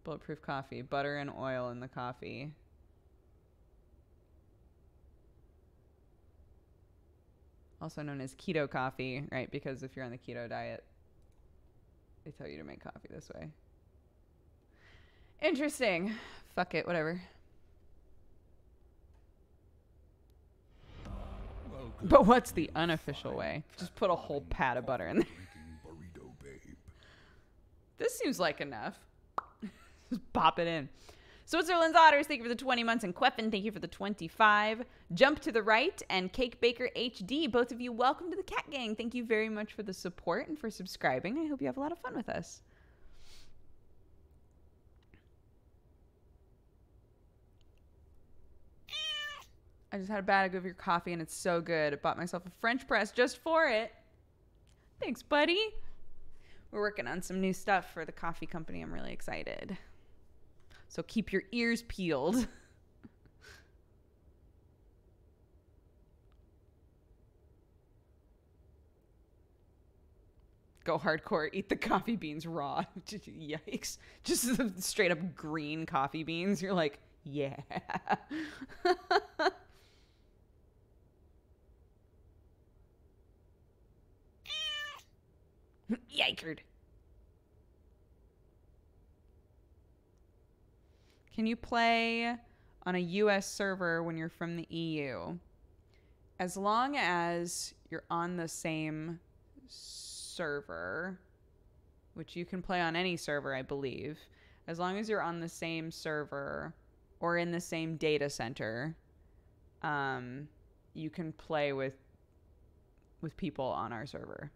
Bulletproof coffee, butter and oil in the coffee. Also known as keto coffee, right? Because if you're on the keto diet, they tell you to make coffee this way. Interesting. Fuck it, whatever. But what's the unofficial way? Just put a whole pat of butter in there. Burrito babe. This seems like enough. Just pop it in. Switzerland's Otters, thank you for the 20 months. And Queffin, thank you for the 25. Jump to the Right and Cake Baker HD, both of you, welcome to the Cat Gang. Thank you very much for the support and for subscribing. I hope you have a lot of fun with us. I just had a bag of your coffee and it's so good. I bought myself a French press just for it. Thanks, buddy. We're working on some new stuff for the coffee company. I'm really excited. So keep your ears peeled. Go hardcore. Eat the coffee beans raw. Yikes. Just straight up green coffee beans. You're like, yeah. Yikerd. Can you play on a US server when you're from the EU? As long as you're on the same server, which you can play on any server, I believe. As long as you're on the same server or in the same data center, you can play with people on our server.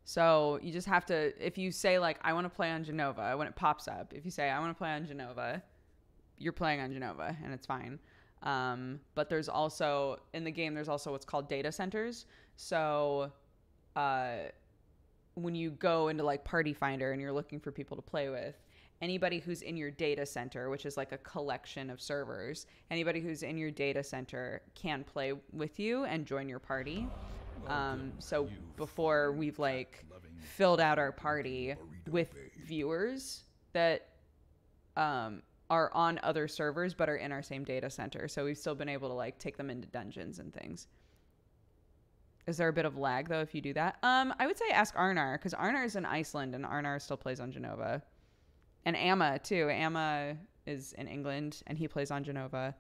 So you just have to, if you say like, I want to play on Genova, when it pops up, if you say, I want to play on Genova, you're playing on Genova and it's fine. But there's also, in the game, there's also what's called data centers. So when you go into like Party Finder and you're looking for people to play with, anybody who's in your data center, which is like a collection of servers, anybody who's in your data center can play with you and join your party. So before we've like filled out our party with viewers that are on other servers but are in our same data center. So we've still been able to like take them into dungeons and things. Is there a bit of lag though if you do that? I would say ask Arnar, because Arnar is in Iceland and Arnar still plays on Genova. And Amma too. Amma is in England and he plays on Genova.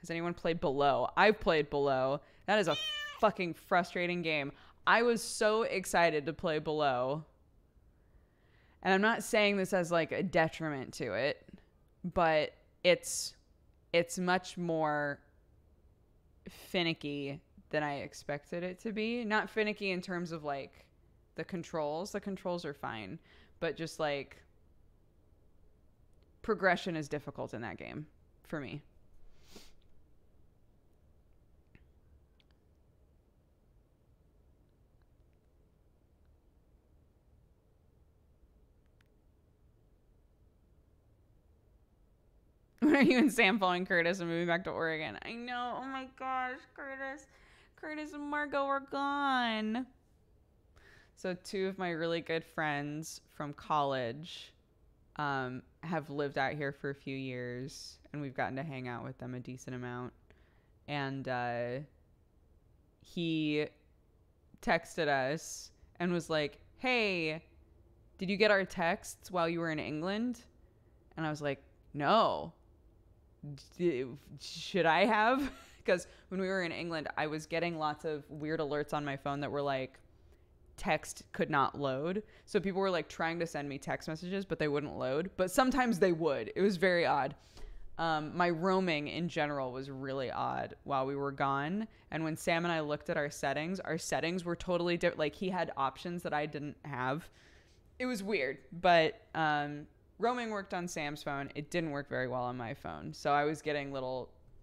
Has anyone played Below? I've played Below. That is a fucking frustrating game. I was so excited to play Below. And I'm not saying this as like a detriment to it, but it's much more finicky than I expected it to be. Not finicky in terms of like the controls. The controls are fine, but just like progression is difficult in that game for me. When are you and Sam following Curtis and moving back to Oregon? I know. Oh my gosh, Curtis. Curtis and Margot are gone. So 2 of my really good friends from college have lived out here for a few years, and we've gotten to hang out with them a decent amount. And he texted us and was like, hey, did you get our texts while you were in England? And I was like, no. Should I have? Because when we were in England, I was getting lots of weird alerts on my phone that were like, text could not load. So people were like trying to send me text messages, but they wouldn't load. But sometimes they would. It was very odd. My roaming in general was really odd while we were gone. And when Sam and I looked at our settings were totally different. Like he had options that I didn't have. It was weird, but roaming worked on Sam's phone. It didn't work very well on my phone. So I was getting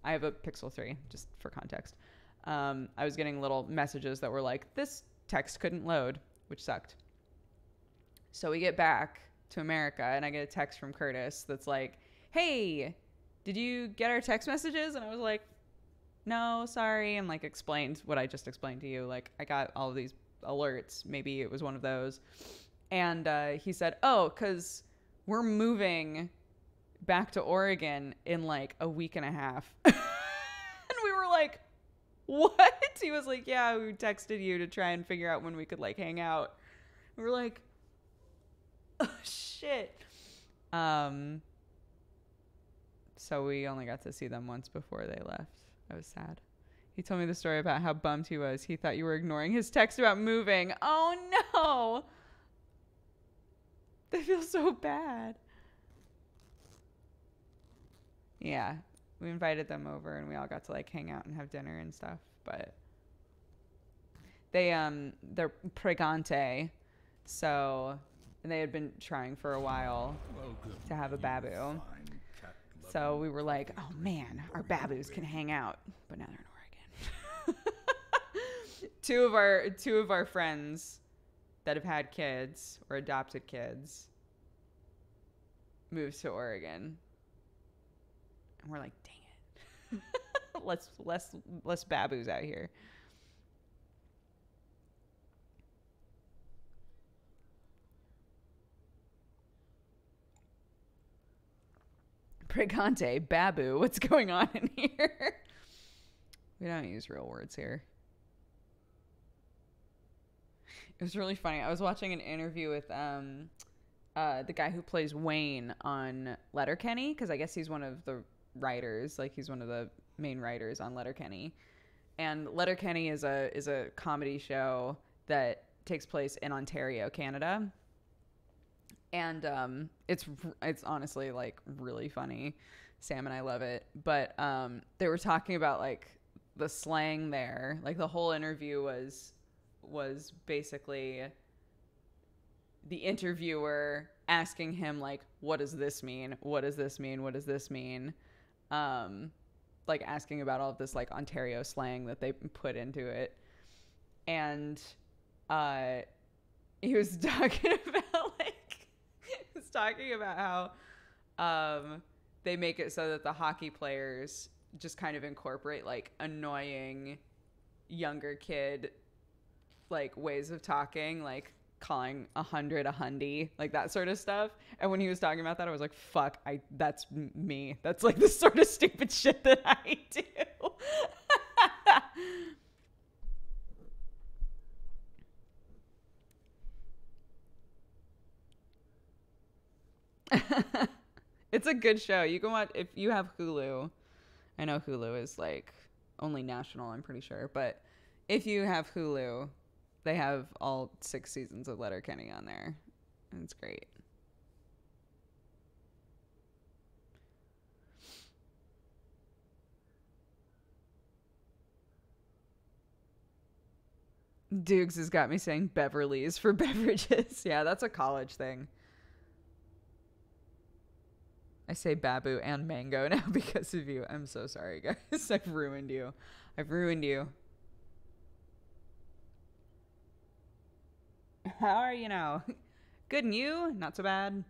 I have a Pixel 3, just for context. I was getting little messages that were like, this text couldn't load, which sucked. So we get back to America and I get a text from Curtis that's like, hey, did you get our text messages? And I was like, no, sorry. And like explained what I just explained to you. Like I got all of these alerts. Maybe it was one of those. And he said, oh, because we're moving back to Oregon in like a week and a half. And we were like, what? He was like, yeah, we texted you to try and figure out when we could like hang out. We were like, oh shit. So we only got to see them once before they left. I was sad. He told me the story about how bummed he was. He thought you were ignoring his text about moving. Oh no. I feel so bad. Yeah. We invited them over and we all got to like hang out and have dinner and stuff, but they're pregante, so and they had been trying for a while to have a babu. So we were like, oh man, our babus can hang out, but now they're in Oregon. two of our friends that have had kids or adopted kids moved to Oregon. And we're like, dang it. less babus out here. Pregante, babu, what's going on in here? We don't use real words here. It was really funny. I was watching an interview with the guy who plays Wayne on Letterkenny, because I guess he's one of the writers. Like he's one of the main writers on Letterkenny. And Letterkenny is a comedy show that takes place in Ontario, Canada. And it's honestly like really funny. Sam and I love it. But they were talking about like the slang there. Like the whole interview was basically the interviewer asking him like, what does this mean? What does this mean? What does this mean? Like asking about all of this like Ontario slang that they put into it. And he was talking about how they make it so that the hockey players just kind of incorporate like annoying younger kid like ways of talking, like calling 100 a hundy, like that sort of stuff. And when he was talking about that, I was like, fuck, that's me. That's like the sort of stupid shit that I do. It's a good show. You can watch if you have Hulu. I know Hulu is like only national, I'm pretty sure, but if you have Hulu, they have all 6 seasons of Letterkenny on there, and it's great. Dukes has got me saying Beverly's for beverages. Yeah, that's a college thing. I say Babu and Mango now because of you. I'm so sorry, guys. I've ruined you. I've ruined you. How are you now? Good, and you? Not so bad.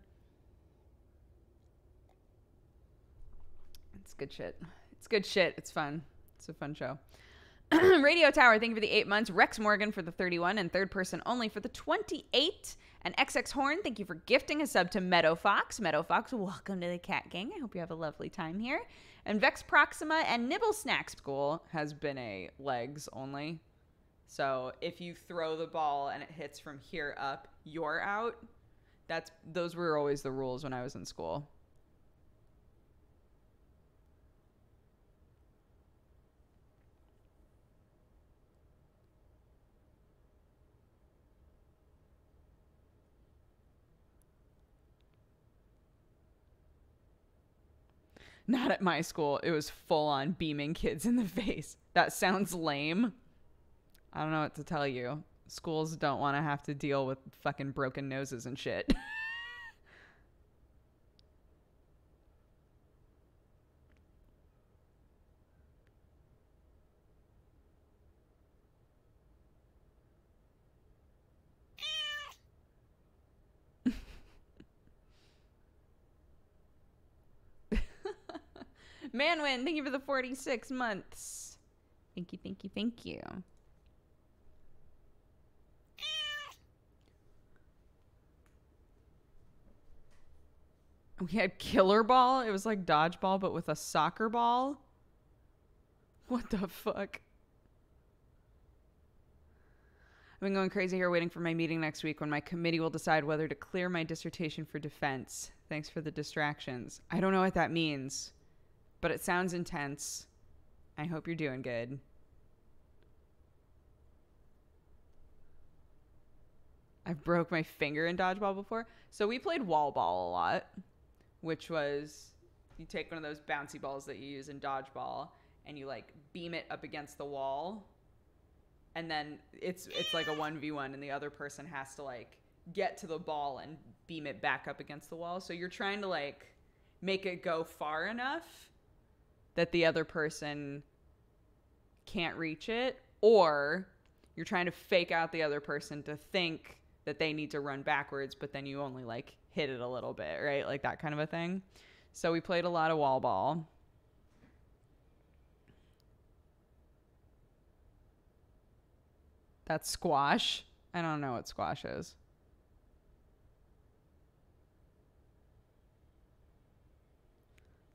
It's good shit. It's good shit. It's fun. It's a fun show. Radio Tower, thank you for the 8 months. Rex Morgan for the 31 and third person only for the 28. And XX Horn, thank you for gifting a sub to Meadow Fox. Meadow Fox, welcome to the Cat Gang. I hope you have a lovely time here. And Vex Proxima and Nibble Snack School has been a legs only. So if you throw the ball and it hits from here up, you're out. Those were always the rules when I was in school. Not at my school. It was full on beaming kids in the face. That sounds lame. I don't know what to tell you. Schools don't want to have to deal with fucking broken noses and shit. Manwin, thank you for the 46 months. Thank you, thank you, thank you. We had Killer Ball. It was like dodgeball, but with a soccer ball. What the fuck? I've been going crazy here waiting for my meeting next week when my committee will decide whether to clear my dissertation for defense. Thanks for the distractions. I don't know what that means, but it sounds intense. I hope you're doing good. I've broke my finger in dodgeball before. So we played wall ball a lot, which was you take one of those bouncy balls that you use in dodgeball and you like beam it up against the wall. And then it's like a 1v1 and the other person has to like get to the ball and beam it back up against the wall. So you're trying to like make it go far enough that the other person can't reach it, or you're trying to fake out the other person to think that they need to run backwards, but then you only like hit it a little bit, right? Like that kind of a thing. So we played a lot of wall ball. That's squash. I don't know what squash is.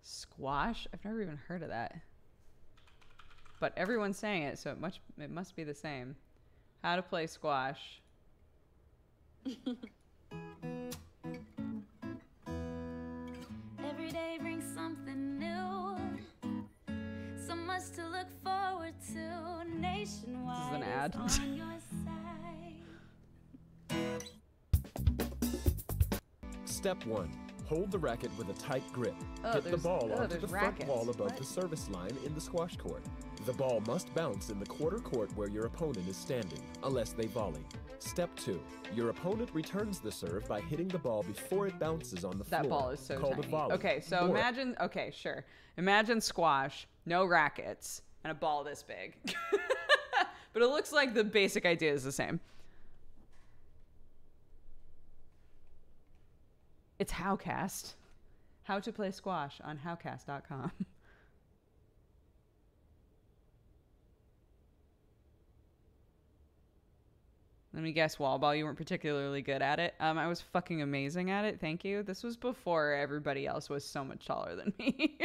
Squash? I've never even heard of that. But everyone's saying it, so it must be the same. How to play squash. Every day brings something new. So much to look forward to. Nationwide This is an ad. is on your side. Step 1. Hold the racket with a tight grip. Oh, Hit the ball onto there's the front rackets. wall above What? the service line in the squash court. The ball must bounce in the quarter court where your opponent is standing, unless they volley. Step 2. Your opponent returns the serve by hitting the ball before it bounces on the floor. That ball is so called tiny. a volley. Okay, so Or- imagine, okay, sure. Imagine squash, no rackets, and a ball this big. But it looks like the basic idea is the same. It's Howcast. How to play squash on howcast.com. Let me guess, wall ball, you weren't particularly good at it. I was fucking amazing at it. Thank you. This was before everybody else was so much taller than me.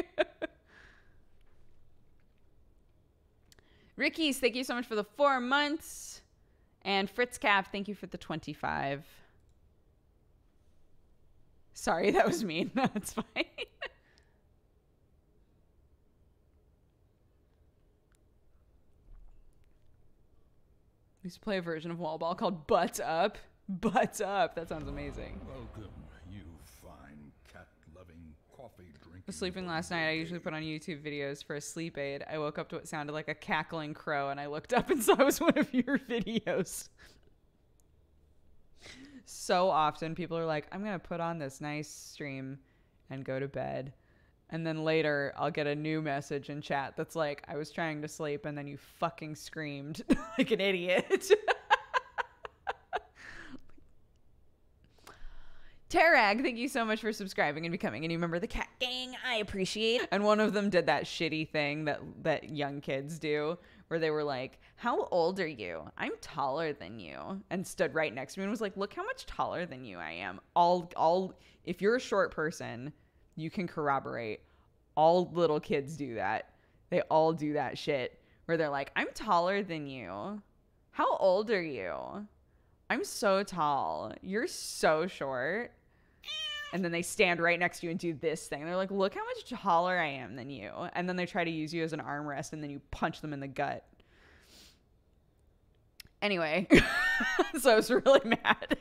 Ricky's, thank you so much for the 4 months. And Fritz Cap, thank you for the 25. Sorry, that was mean. No, it's fine. We used to play a version of wall ball called Butts Up. Butts Up. That sounds amazing. Welcome, you fine cat-loving, coffee-drinking... I was sleeping last night. I usually put on YouTube videos for a sleep aid. I woke up to what sounded like a cackling crow, and I looked up and saw it was one of your videos. So often people are like, I'm going to put on this nice stream, and go to bed. And then later I'll get a new message in chat that's like, I was trying to sleep and then you fucking screamed like an idiot. Tarag, thank you so much for subscribing and becoming a new member of the Cat Gang. I appreciate it. And one of them did that shitty thing that young kids do where they were like, how old are you? I'm taller than you. And stood right next to me and was like, look how much taller than you I am. If you're a short person, you can corroborate. All little kids do that. They all do that shit where they're like, I'm taller than you. How old are you? I'm so tall. You're so short. And then they stand right next to you and do this thing. They're like, look how much taller I am than you. And then they try to use you as an armrest and then you punch them in the gut. Anyway, so I was really mad.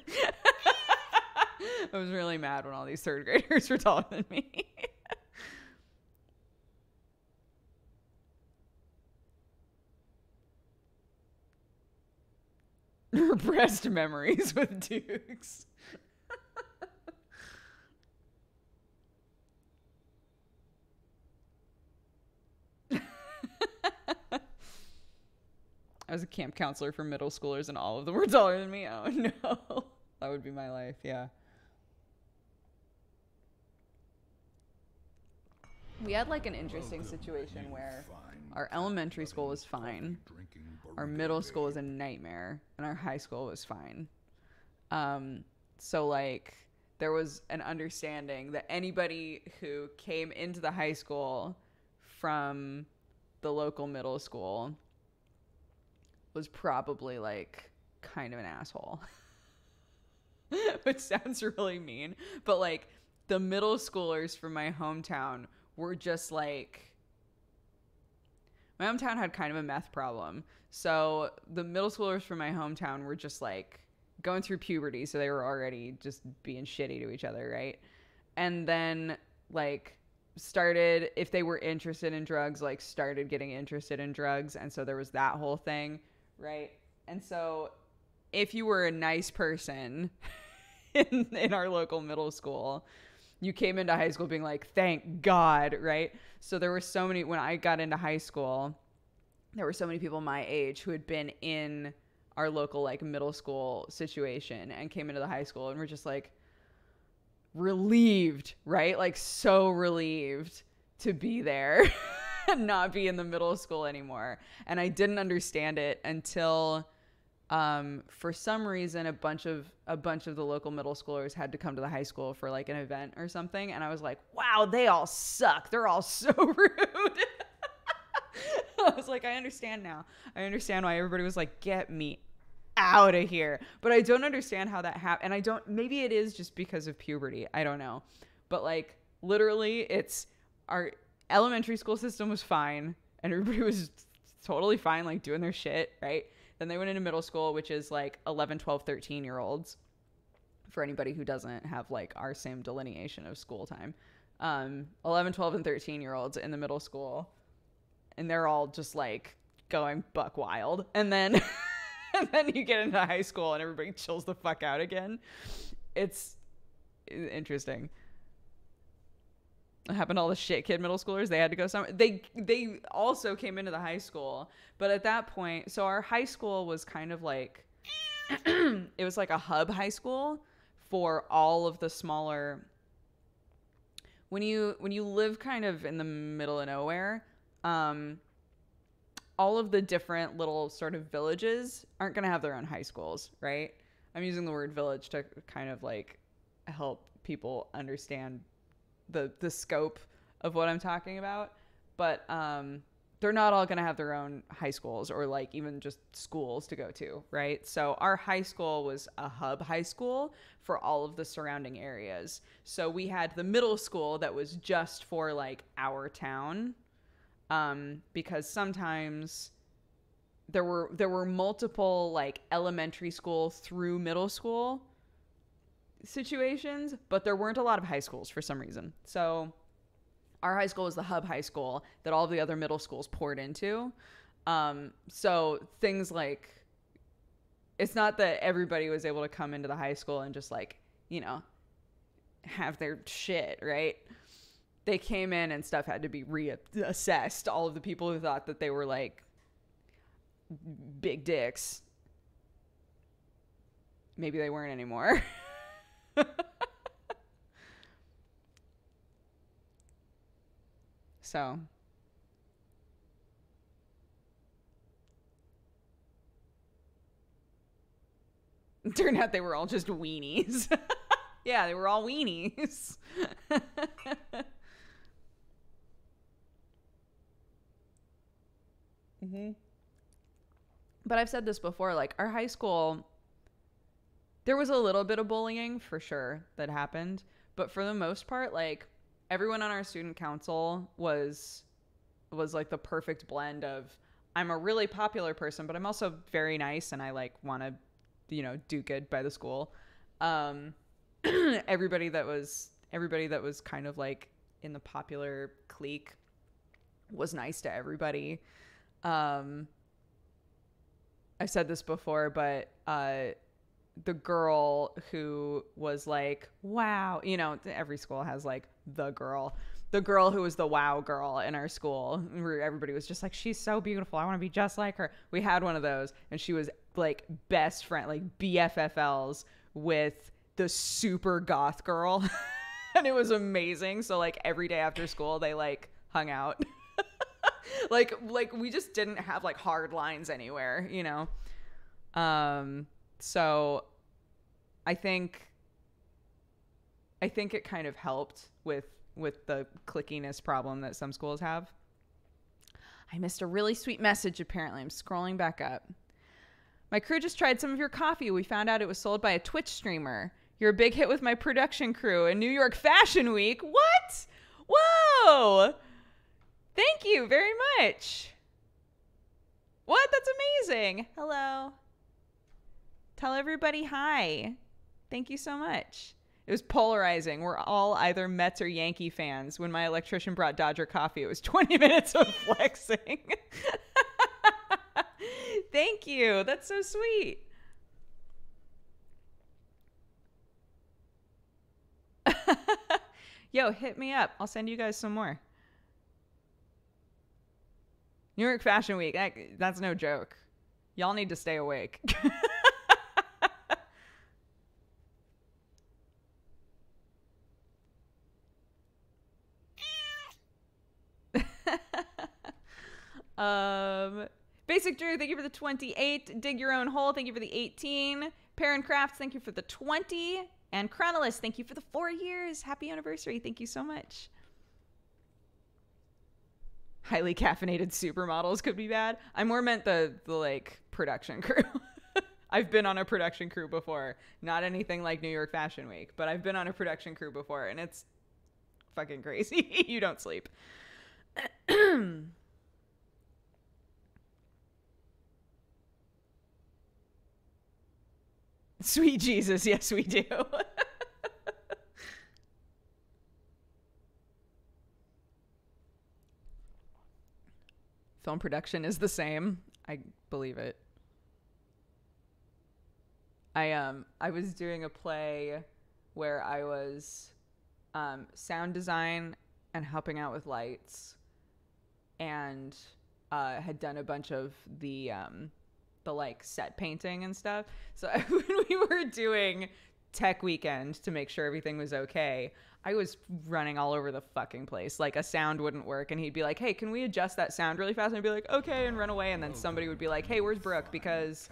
I was really mad when all these third graders were taller than me. Repressed memories with Dukes. I was a camp counselor for middle schoolers and all of them were taller than me. Oh no. That would be my life, yeah. We had like an interesting situation where our elementary school was fine, our middle school was a nightmare, and our high school was fine. So like there was an understanding that anybody who came into the high school from the local middle school was probably like kind of an asshole. Which sounds really mean, but like the middle schoolers from my hometown were just like, my hometown had kind of a meth problem. So the middle schoolers from my hometown were just like going through puberty. So they were already just being shitty to each other. Right. And then like started, if they were interested in drugs, like started getting interested in drugs. And so there was that whole thing. Right. And so if you were a nice person in our local middle school, you came into high school being like, thank God, right? So there were so many, when I got into high school, there were so many people my age who had been in our local like middle school situation and came into the high school and were just like relieved, right? Like so relieved to be there and not be in the middle school anymore. And I didn't understand it until for some reason a bunch of the local middle schoolers had to come to the high school for like an event or something, and I was like, wow, they all suck, they're all so rude. I was like, I understand now. I understand why everybody was like, get me out of here. But I don't understand how that happened. And I don't, maybe it is just because of puberty, I don't know, but like literally it's, our elementary school system was fine and everybody was totally fine, like doing their shit, right? Then they went into middle school, which is like 11, 12, 13-year-olds, for anybody who doesn't have like our same delineation of school time. 11, 12, and 13-year-olds in the middle school. And they're all just like going buck wild. And then, and then you get into high school and everybody chills the fuck out again. It's interesting. It happened to all the shit kid middle schoolers. They had to go somewhere. They also came into the high school, but at that point, so our high school was kind of like, it was like a hub high school for all of the smaller. When you live kind of in the middle of nowhere, all of the different little sort of villages aren't going to have their own high schools, right? I'm using the word village to kind of like help people understand the scope of what I'm talking about, but they're not all going to have their own high schools or like even just schools to go to, right? So our high school was a hub high school for all of the surrounding areas. So we had the middle school that was just for like our town, because sometimes there were multiple like elementary school through middle school situations, but there weren't a lot of high schools for some reason. So our high school was the hub high school that all of the other middle schools poured into. So things like, it's not that everybody was able to come into the high school and just like, you know, have their shit, right? They came in and stuff had to be reassessed. All of the people who thought that they were like big dicks, maybe they weren't anymore. So it turned out they were all just weenies. Yeah, they were all weenies. But I've said this before, like our high school, there was a little bit of bullying for sure that happened, but for the most part, like everyone on our student council was like the perfect blend of, I'm a really popular person, but I'm also very nice and I like want to, you know, do good by the school. Everybody that was kind of like in the popular clique was nice to everybody. I've said this before, but the girl who was like, wow, you know, every school has like the girl who was the wow girl in our school, where everybody was just like, she's so beautiful, I want to be just like her. We had one of those, and she was like best friend, like BFFLs with the super goth girl. And it was amazing. So like every day after school they like hung out. like we just didn't have like hard lines anywhere, you know. So I think it kind of helped with the clickiness problem that some schools have. I missed a really sweet message apparently. I'm scrolling back up. My crew just tried some of your coffee. We found out it was sold by a Twitch streamer. You're a big hit with my production crew in New York Fashion Week. What? Whoa! Thank you very much. What? That's amazing. Hello. Tell everybody hi. Thank you so much. It was polarizing. We're all either Mets or Yankee fans. When my electrician brought Dodger coffee, it was 20 minutes of flexing. Thank you. That's so sweet. Yo, hit me up. I'll send you guys some more. New York Fashion Week. That's no joke. Y'all need to stay awake. Basic Drew, thank you for the 28. Dig Your Own Hole, thank you for the 18. Parent Crafts, thank you for the 20. And Chronolist, thank you for the 4 years. Happy anniversary. Thank you so much. Highly caffeinated supermodels could be bad. I more meant the like production crew. I've been on a production crew before. Not anything like New York Fashion Week, but I've been on a production crew before, and it's fucking crazy. You don't sleep. Sweet Jesus, yes we do. Film production is the same. I believe it. I was doing a play where I was sound design and helping out with lights, and had done a bunch of the like set painting and stuff. So when we were doing tech weekend to make sure everything was okay, I was running all over the fucking place. Like a sound wouldn't work, and he'd be like, hey, can we adjust that sound really fast? And I'd be like, okay, and run away. And then somebody would be like, hey, where's Brooke? Because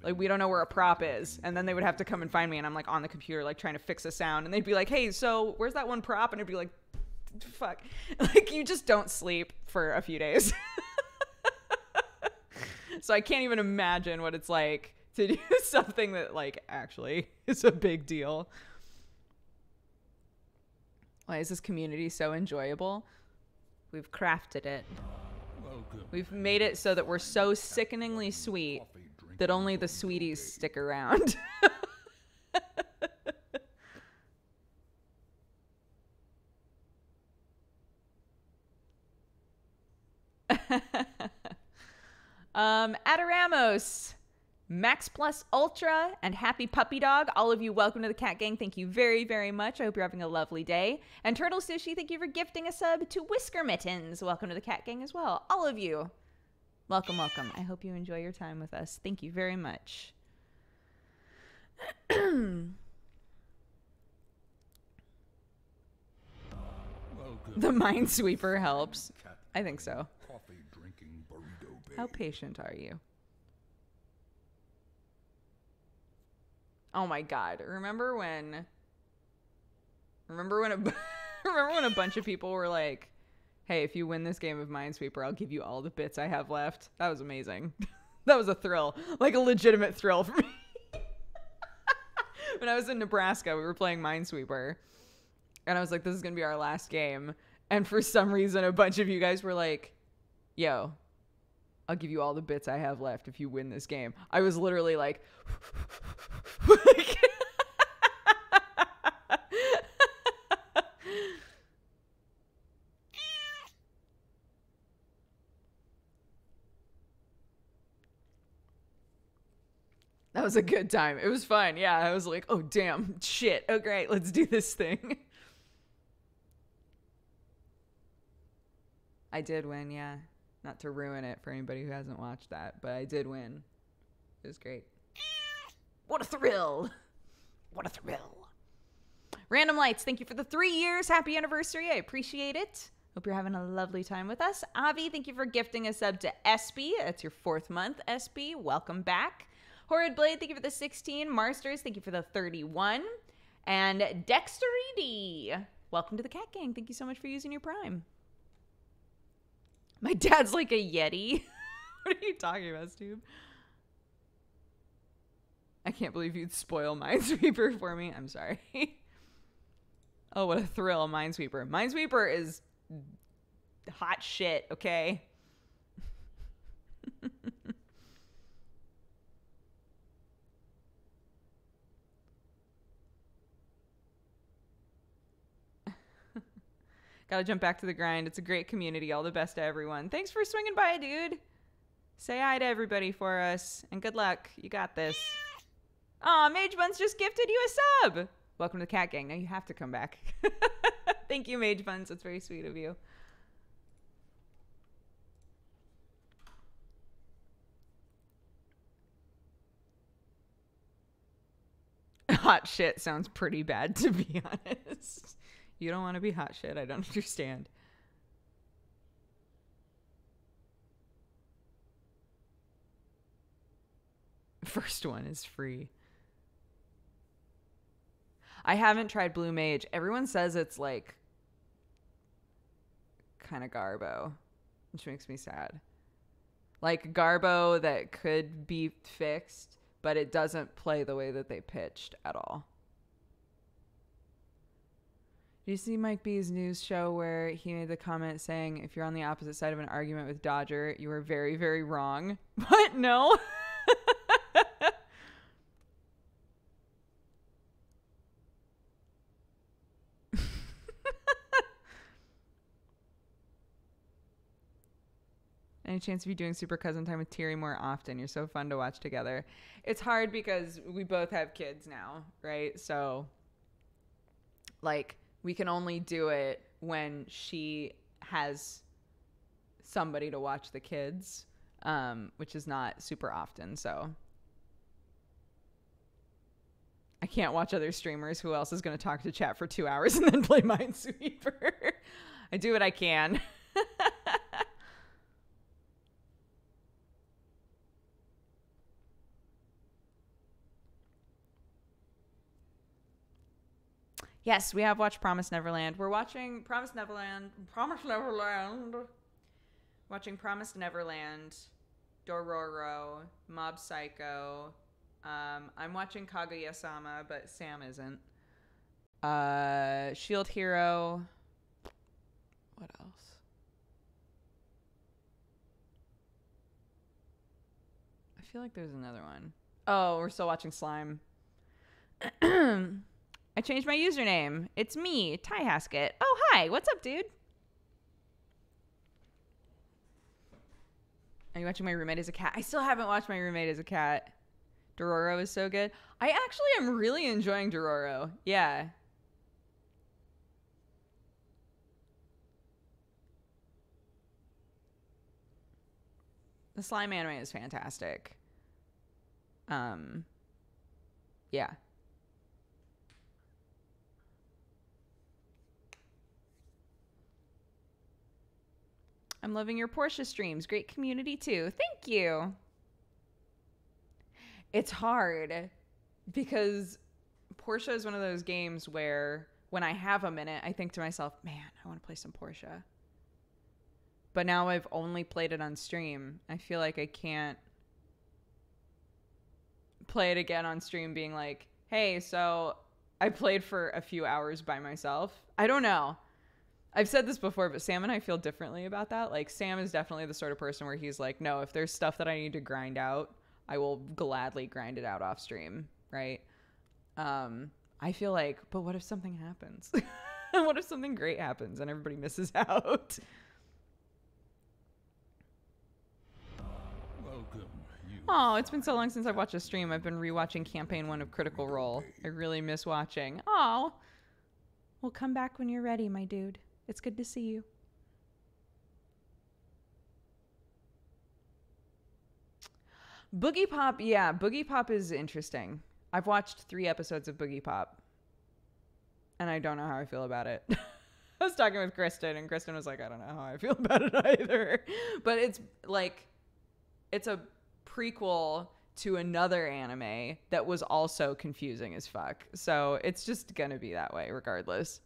like we don't know where a prop is. And then they would have to come and find me, and I'm like on the computer like trying to fix a sound, and they'd be like, hey, so where's that one prop? And I'd be like, fuck. Like you just don't sleep for a few days. So I can't even imagine what it's like to do something that like actually is a big deal. Why is this community so enjoyable? We've crafted it. We've made it so that we're so sickeningly sweet that only the sweeties stick around. Adaramos, Max Plus Ultra and Happy Puppy Dog, all of you, welcome to the Cat Gang. Thank you very, very much. I hope you're having a lovely day. And Turtle Sushi, thank you for gifting a sub to Whisker Mittens. Welcome to the Cat Gang as well. All of you, welcome, welcome. I hope you enjoy your time with us. Thank you very much. The Minesweeper helps. I think so. Coffee drinking burrito babe. How patient are you? Oh my God. Remember when a bunch of people were like, hey, if you win this game of Minesweeper, I'll give you all the bits I have left. That was amazing. That was a thrill, like a legitimate thrill for me. When I was in Nebraska, we were playing Minesweeper. And I was like, this is going to be our last game. And for some reason, a bunch of you guys were like, yo, I'll give you all the bits I have left if you win this game. I was literally like, that was a good time. It was fun. Yeah, I was like, oh, damn, shit. Oh, great. Let's do this thing. I did win, yeah. Not to ruin it for anybody who hasn't watched that, but I did win. It was great. What a thrill. What a thrill. Random Lights, thank you for the 3 years. Happy anniversary. I appreciate it. Hope you're having a lovely time with us. Avi, thank you for gifting a sub to SB. That's your 4th month, SB. Welcome back. Horrid Blade, thank you for the 16. Marsters, thank you for the 31. And Dexterity, welcome to the Cat Gang. Thank you so much for using your Prime. My dad's like a Yeti. What are you talking about, Stube? I can't believe you'd spoil Minesweeper for me. I'm sorry. Oh, what a thrill, Minesweeper. Minesweeper is hot shit, okay? Gotta jump back to the grind. It's a great community. All the best to everyone. Thanks for swinging by, dude. Say hi to everybody for us. And good luck. You got this. Aw, Mage Buns just gifted you a sub. Welcome to the Cat Gang. Now you have to come back. Thank you, Mage Buns. That's very sweet of you. Hot shit sounds pretty bad, to be honest. You don't want to be hot shit. I don't understand. First one is free. I haven't tried Blue Mage. Everyone says it's like kind of Garbo, which makes me sad. Like Garbo that could be fixed, but it doesn't play the way that they pitched at all. Did you see Mike B's news show where he made the comment saying, if you're on the opposite side of an argument with Dodger, you are very, very wrong? What? No. Any chance of you doing Super Cousin Time with Tiri more often? You're so fun to watch together. It's hard because we both have kids now, right? So, like, we can only do it when she has somebody to watch the kids, which is not super often. So I can't watch other streamers. Who else is going to talk to chat for 2 hours and then play Minesweeper? I do what I can. Yes, we have watched Promise Neverland. We're watching Promise Neverland. Watching Promise Neverland, Dororo, Mob Psycho. I'm watching Kaguya-sama, but Sam isn't. Shield Hero. What else? I feel like there's another one. Oh, we're still watching Slime. I changed my username. It's me, Ty Haskett. Oh, hi. What's up, dude? Are you watching My Roommate as a Cat? I still haven't watched My Roommate as a Cat. Dororo is so good. I actually am really enjoying Dororo. Yeah. The slime anime is fantastic. Yeah. I'm loving your Portia streams. Great community too. Thank you. It's hard because Portia is one of those games where when I have a minute, I think to myself, man, I want to play some Portia. But now I've only played it on stream. I feel like I can't play it again on stream being like, hey, so I played for a few hours by myself. I don't know. I've said this before, but Sam and I feel differently about that. Like, Sam is definitely the sort of person where he's like, no, if there's stuff that I need to grind out, I will gladly grind it out off stream, right? I feel like, but what if something happens? What if something great happens and everybody misses out? Welcome, you. Oh, it's been so long since I've watched a stream. I've been rewatching Campaign 1 of Critical Role. I really miss watching. Oh, well, come back when you're ready, my dude. It's good to see you. Boogie Pop, yeah, Boogie Pop is interesting. I've watched 3 episodes of Boogie Pop, and I don't know how I feel about it. I was talking with Kristen, and Kristen was like, I don't know how I feel about it either. But it's like, it's a prequel to another anime that was also confusing as fuck. So it's just gonna be that way regardless.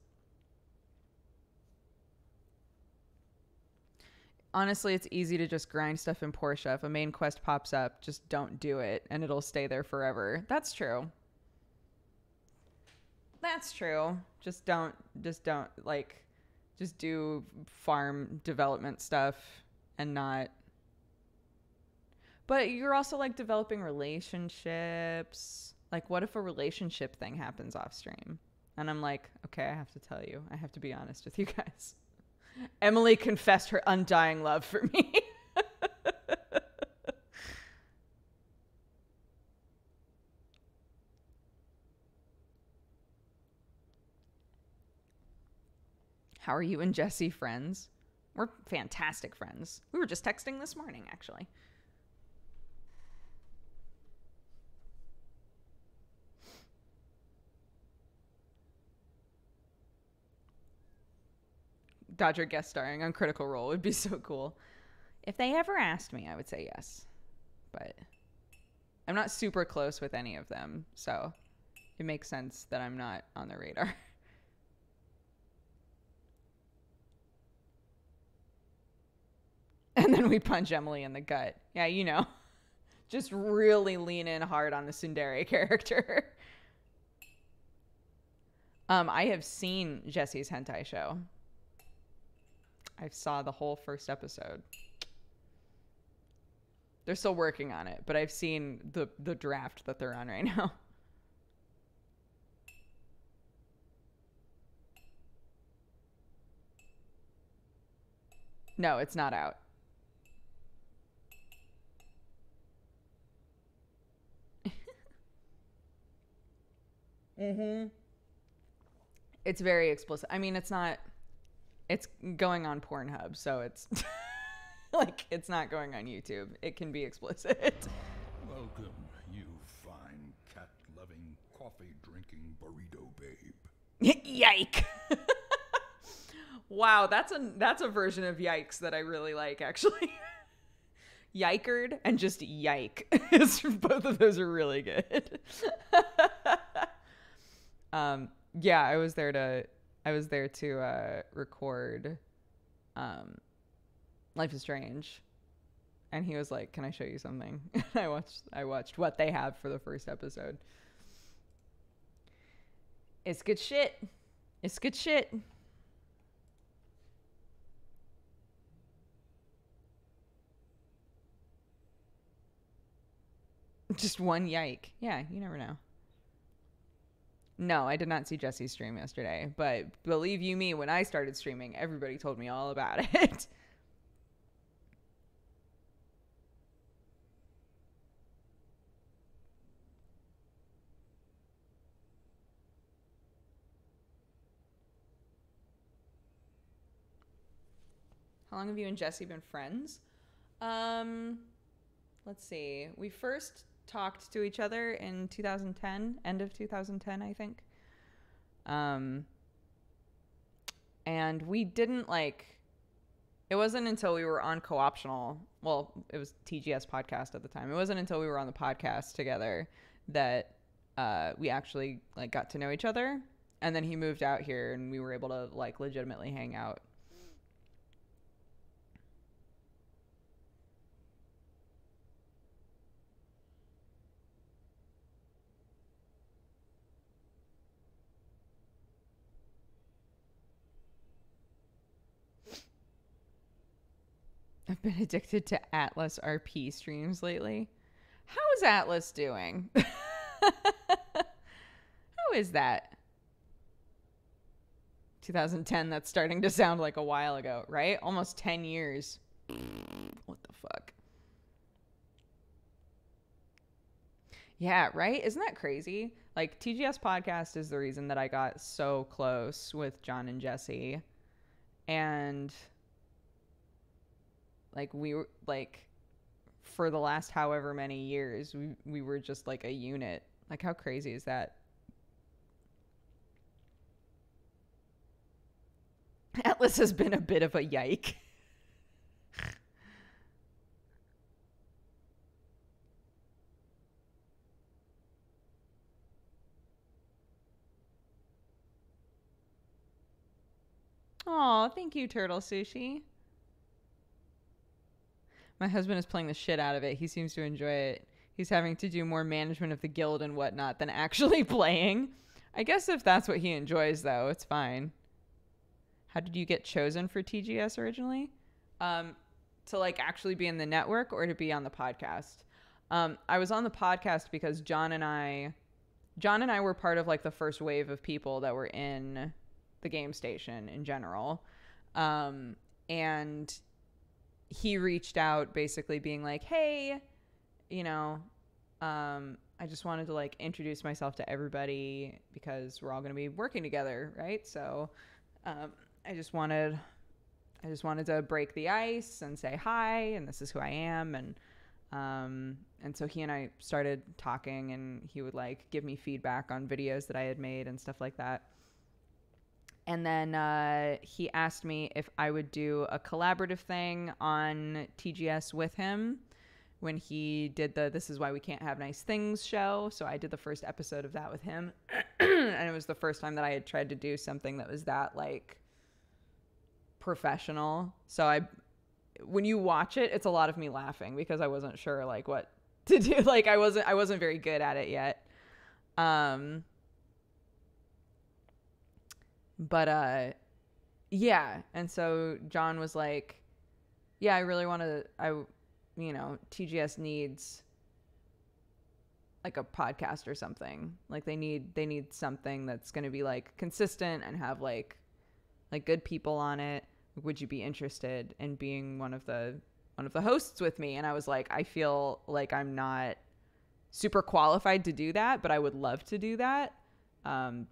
Honestly, it's easy to just grind stuff in Portia. If a main quest pops up, just don't do it and it'll stay there forever. That's true. That's true. Just don't like, just do farm development stuff and not. But you're also like developing relationships. Like, what if a relationship thing happens off stream? And I'm like, okay, I have to tell you. I have to be honest with you guys. Emily confessed her undying love for me. How are you and Jesse friends? We're fantastic friends. We were just texting this morning, actually. Dodger guest starring on Critical Role would be so cool. If they ever asked me, I would say yes. But I'm not super close with any of them, so it makes sense that I'm not on the radar. And then we punch Emily in the gut. Yeah, you know. Just really lean in hard on the tsundere character. I have seen Jesse's hentai show. I saw the whole first episode. They're still working on it, but I've seen the draft that they're on right now. No, it's not out. Mm-hmm. It's very explicit. I mean, it's not... It's going on Pornhub, so it's like, it's not going on YouTube. It can be explicit. Welcome, you fine cat-loving, coffee-drinking burrito babe. Yike. Wow, that's a version of yikes that I really like, actually. Yikered and just yike. Both of those are really good. Yeah, I was there to record Life is Strange, and he was like, can I show you something? I watched what they have for the first episode. It's good shit. It's good shit. Just one yike. Yeah, you never know. No, I did not see Jesse's stream yesterday, but believe you me, when I started streaming, everybody told me all about it. How long have you and Jesse been friends? Let's see. We first talked to each other in 2010, end of 2010, I think. And we didn't it wasn't until we were on Co-optional, well, it was TGS podcast at the time. It wasn't until we were on the podcast together that we actually got to know each other. And then he moved out here and we were able to legitimately hang out. I've been addicted to Atlas RP streams lately. How is Atlas doing? How is that? 2010, that's starting to sound like a while ago, right? Almost 10 years. What the fuck? Yeah, right? Isn't that crazy? TGS podcast is the reason that I got so close with John and Jesse. And we were for the last however many years, we were just a unit. How crazy is that? Atlas has been a bit of a yike. Aw, thank you, Turtle Sushi. My husband is playing the shit out of it. He seems to enjoy it. He's having to do more management of the guild and whatnot than actually playing. I guess if that's what he enjoys, though, it's fine. How did you get chosen for TGS originally? To actually be in the network or to be on the podcast? I was on the podcast because John and I were part of the first wave of people that were in the game station in general. And he reached out basically being hey, I just wanted to introduce myself to everybody because we're all going to be working together, right? So I just wanted to break the ice and say hi, and this is who I am. And so he and I started talking, and he would give me feedback on videos that I had made and stuff like that. And then he asked me if I would do a collaborative thing on TGS with him when he did the This Is Why We Can't Have Nice Things show. So I did the first episode of that with him. And it was the first time that I had tried to do something that was that professional. So when you watch it, it's a lot of me laughing because I wasn't sure what to do. I wasn't very good at it yet. But yeah. And so John was yeah, I really want to, TGS needs a podcast or something. They need something that's going to be consistent and have good people on it. Would you be interested in being one of the hosts with me? And I was I feel I'm not super qualified to do that, but I would love to do that.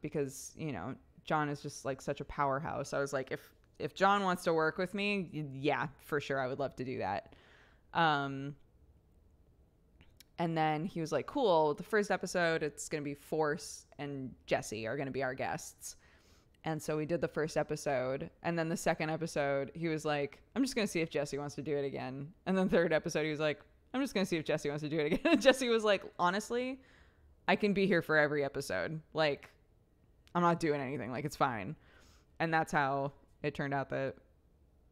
Because, John is just such a powerhouse. I was if John wants to work with me, yeah, for sure. I would love to do that. And then he was cool. The first episode, it's going to be Force and Jesse are going to be our guests. And so we did the first episode. And then the second episode, he was I'm just going to see if Jesse wants to do it again. And then third episode, he was I'm just going to see if Jesse wants to do it again. And Jesse was honestly, I can be here for every episode. I'm not doing anything. It's fine. And that's how it turned out that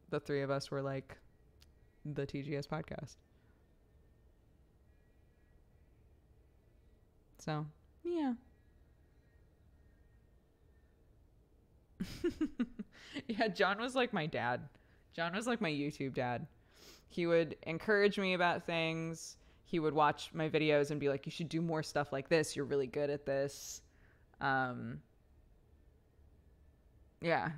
the three of us were the TGS podcast. So, yeah. Yeah, John was my dad. John was my YouTube dad. He would encourage me about things. He would watch my videos and be you should do more stuff like this. You're really good at this. Yeah.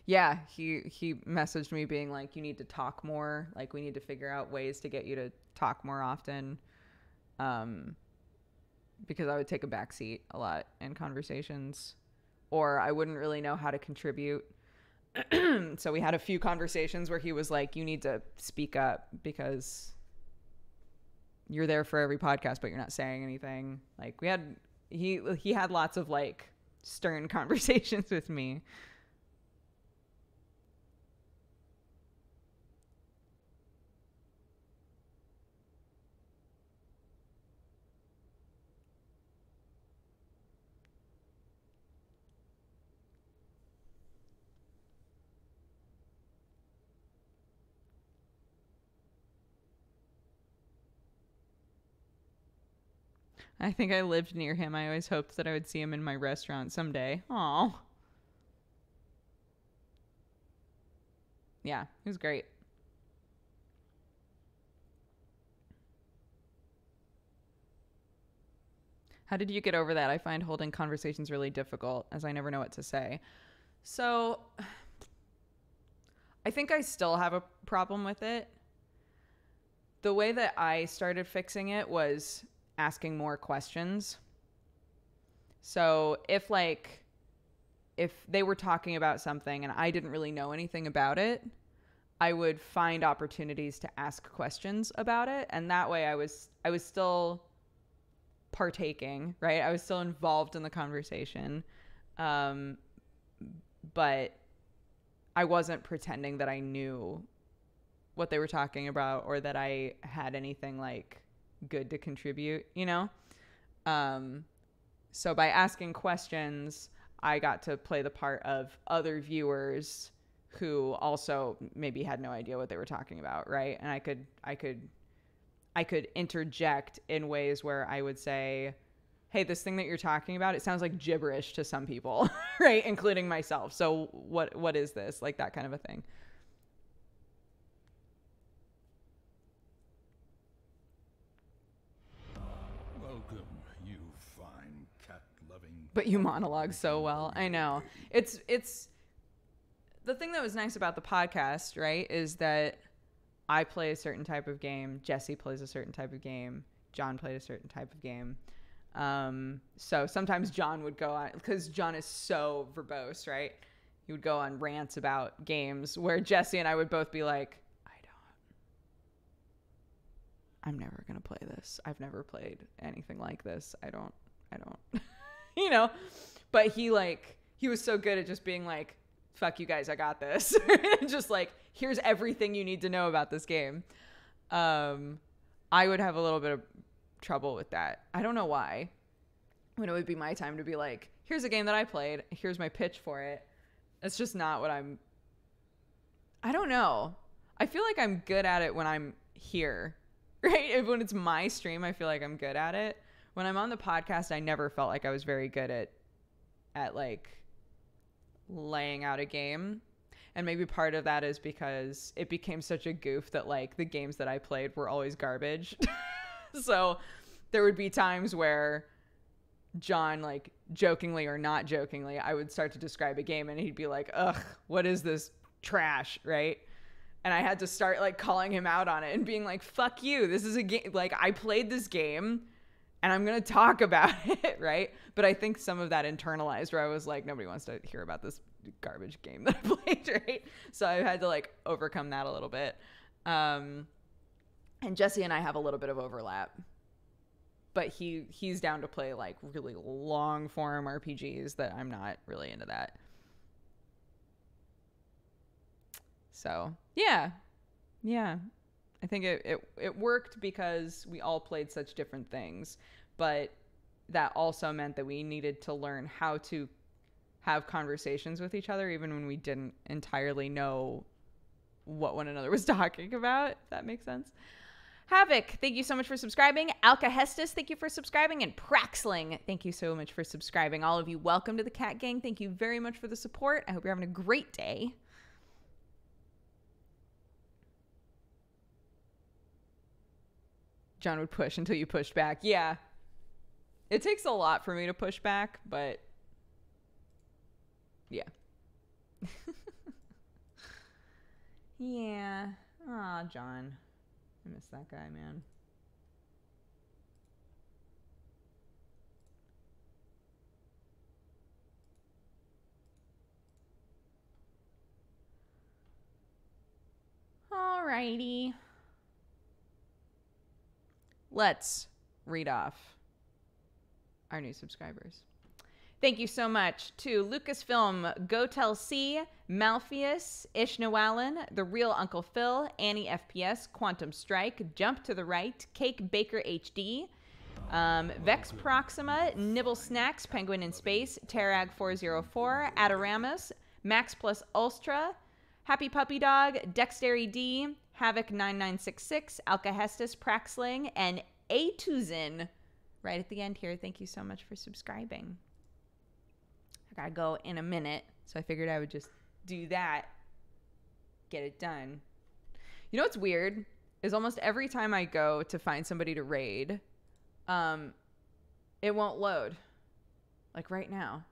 Yeah, he messaged me being you need to talk more. We need to figure out ways to get you to talk more often. because I would take a back seat a lot in conversations, or I wouldn't really know how to contribute. So we had a few conversations where he was like, you need to speak up because you're there for every podcast, but you're not saying anything. Like he had lots of like stern conversations with me. I think I lived near him. I always hoped that I would see him in my restaurant someday. Aw. Yeah, he was great. How did you get over that? I find holding conversations really difficult as I never know what to say. So I think I still have a problem with it. The way that I started fixing it was asking more questions. So if they were talking about something and I didn't really know anything about it, I would find opportunities to ask questions about it, and that way I was still partaking, right? I was still involved in the conversation, but I wasn't pretending that I knew what they were talking about or that I had anything like good to contribute, you know? So by asking questions, I got to play the part of other viewers who also maybe had no idea what they were talking about, right? And I could interject in ways where I would say, hey, this thing that you're talking about, it sounds like gibberish to some people, right? Including myself. So what is this? Like that kind of a thing. Welcome, you fine cat-loving... But you monologue so well. I know. It's the thing that was nice about the podcast, right, is that I play a certain type of game. Jesse plays a certain type of game. John played a certain type of game. So sometimes John would go on, because John is so verbose, right? He would go on rants about games where Jesse and I would both be like, I'm never going to play this. I've never played anything like this. I don't, you know, but he was so good at just being like, fuck you guys, I got this. Just like, here's everything you need to know about this game. I would have a little bit of trouble with that. I don't know why. When it would be my time to be like, here's a game that I played. Here's my pitch for it. It's just not what I don't know. I feel like I'm good at it when I'm here, right? When it's my stream, I feel like I'm good at it. When I'm on the podcast, I never felt like I was very good at like laying out a game. And maybe part of that is because it became such a goof that like the games that I played were always garbage. So there would be times where John, like jokingly or not jokingly, I would start to describe a game and he'd be like, ugh, what is this trash, right? And I had to start like calling him out on it and being like, fuck you, this is a game, like I played this game and I'm going to talk about it, right? But I think some of that internalized where I was like, nobody wants to hear about this garbage game that I played, right? So I had to like overcome that a little bit. And Jesse and I have a little bit of overlap. But he's down to play like really long form RPGs that I'm not really into that. So yeah. I think it worked because we all played such different things, but that also meant that we needed to learn how to have conversations with each other, even when we didn't entirely know what one another was talking about, if that makes sense. Havoc, thank you so much for subscribing. Alka Hestus, thank you for subscribing. And Praxling, thank you so much for subscribing. All of you, welcome to the Cat Gang. Thank you very much for the support. I hope you're having a great day. John would push until you pushed back. Yeah. It takes a lot for me to push back, but yeah. Yeah. Aw, John. I miss that guy, man. Alrighty. Let's read off our new subscribers. Thank you so much to Lucasfilm, Gotel C, Malpheus, Ishnawalin, The Real Uncle Phil, Annie FPS, Quantum Strike, Jump to the Right, Cake Baker HD, Vex Proxima, Nibble Snacks, Penguin in Space, Terag 404, Adoramos, Max Plus Ulstra, Happy Puppy Dog, Dexterity D, Havoc 9966, Alcahestus, Praxling, and A2Zin. Right at the end here. Thank you so much for subscribing. I gotta go in a minute, so I figured I would just do that, get it done. You know what's weird is almost every time I go to find somebody to raid, it won't load. Like right now.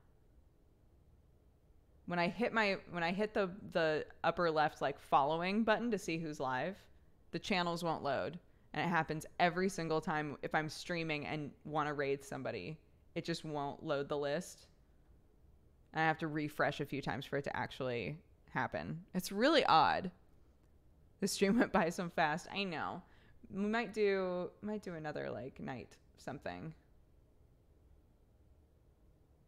When I hit the upper left like following button to see who's live, the channels won't load. And it happens every single time if I'm streaming and want to raid somebody. It just won't load the list. I have to refresh a few times for it to actually happen. It's really odd. The stream went by so fast. I know. We might do another like night something.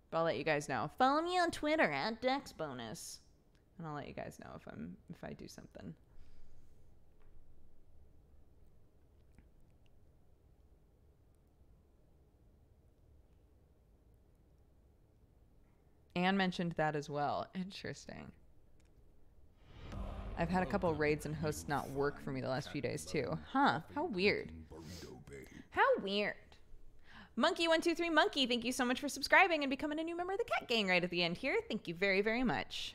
But I'll let you guys know. Follow me on Twitter at DexBonus. And I'll let you guys know if I do something. Anne mentioned that as well. Interesting. I've had a couple raids and hosts not work for me the last few days too. Huh. How weird. How weird. Monkey123 Monkey, thank you so much for subscribing and becoming a new member of the Cat Gang right at the end here. Thank you very, very much.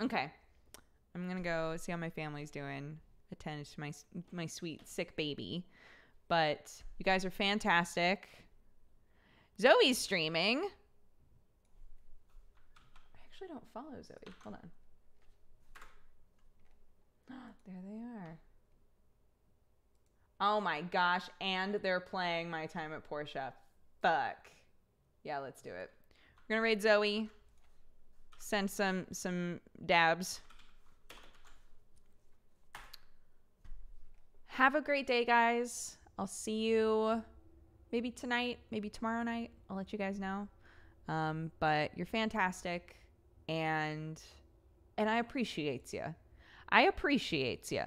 Okay. I'm going to go see how my family's doing. Attend to my sweet sick baby. But you guys are fantastic. Zoe's streaming. I actually don't follow Zoe. Hold on. There they are. Oh my gosh. And they're playing My Time at Portia. Fuck. Yeah, let's do it. We're going to raid Zoe. Send some dabs. Have a great day, guys. I'll see you maybe tonight, maybe tomorrow night. I'll let you guys know. But you're fantastic. And I appreciate you. I appreciate you.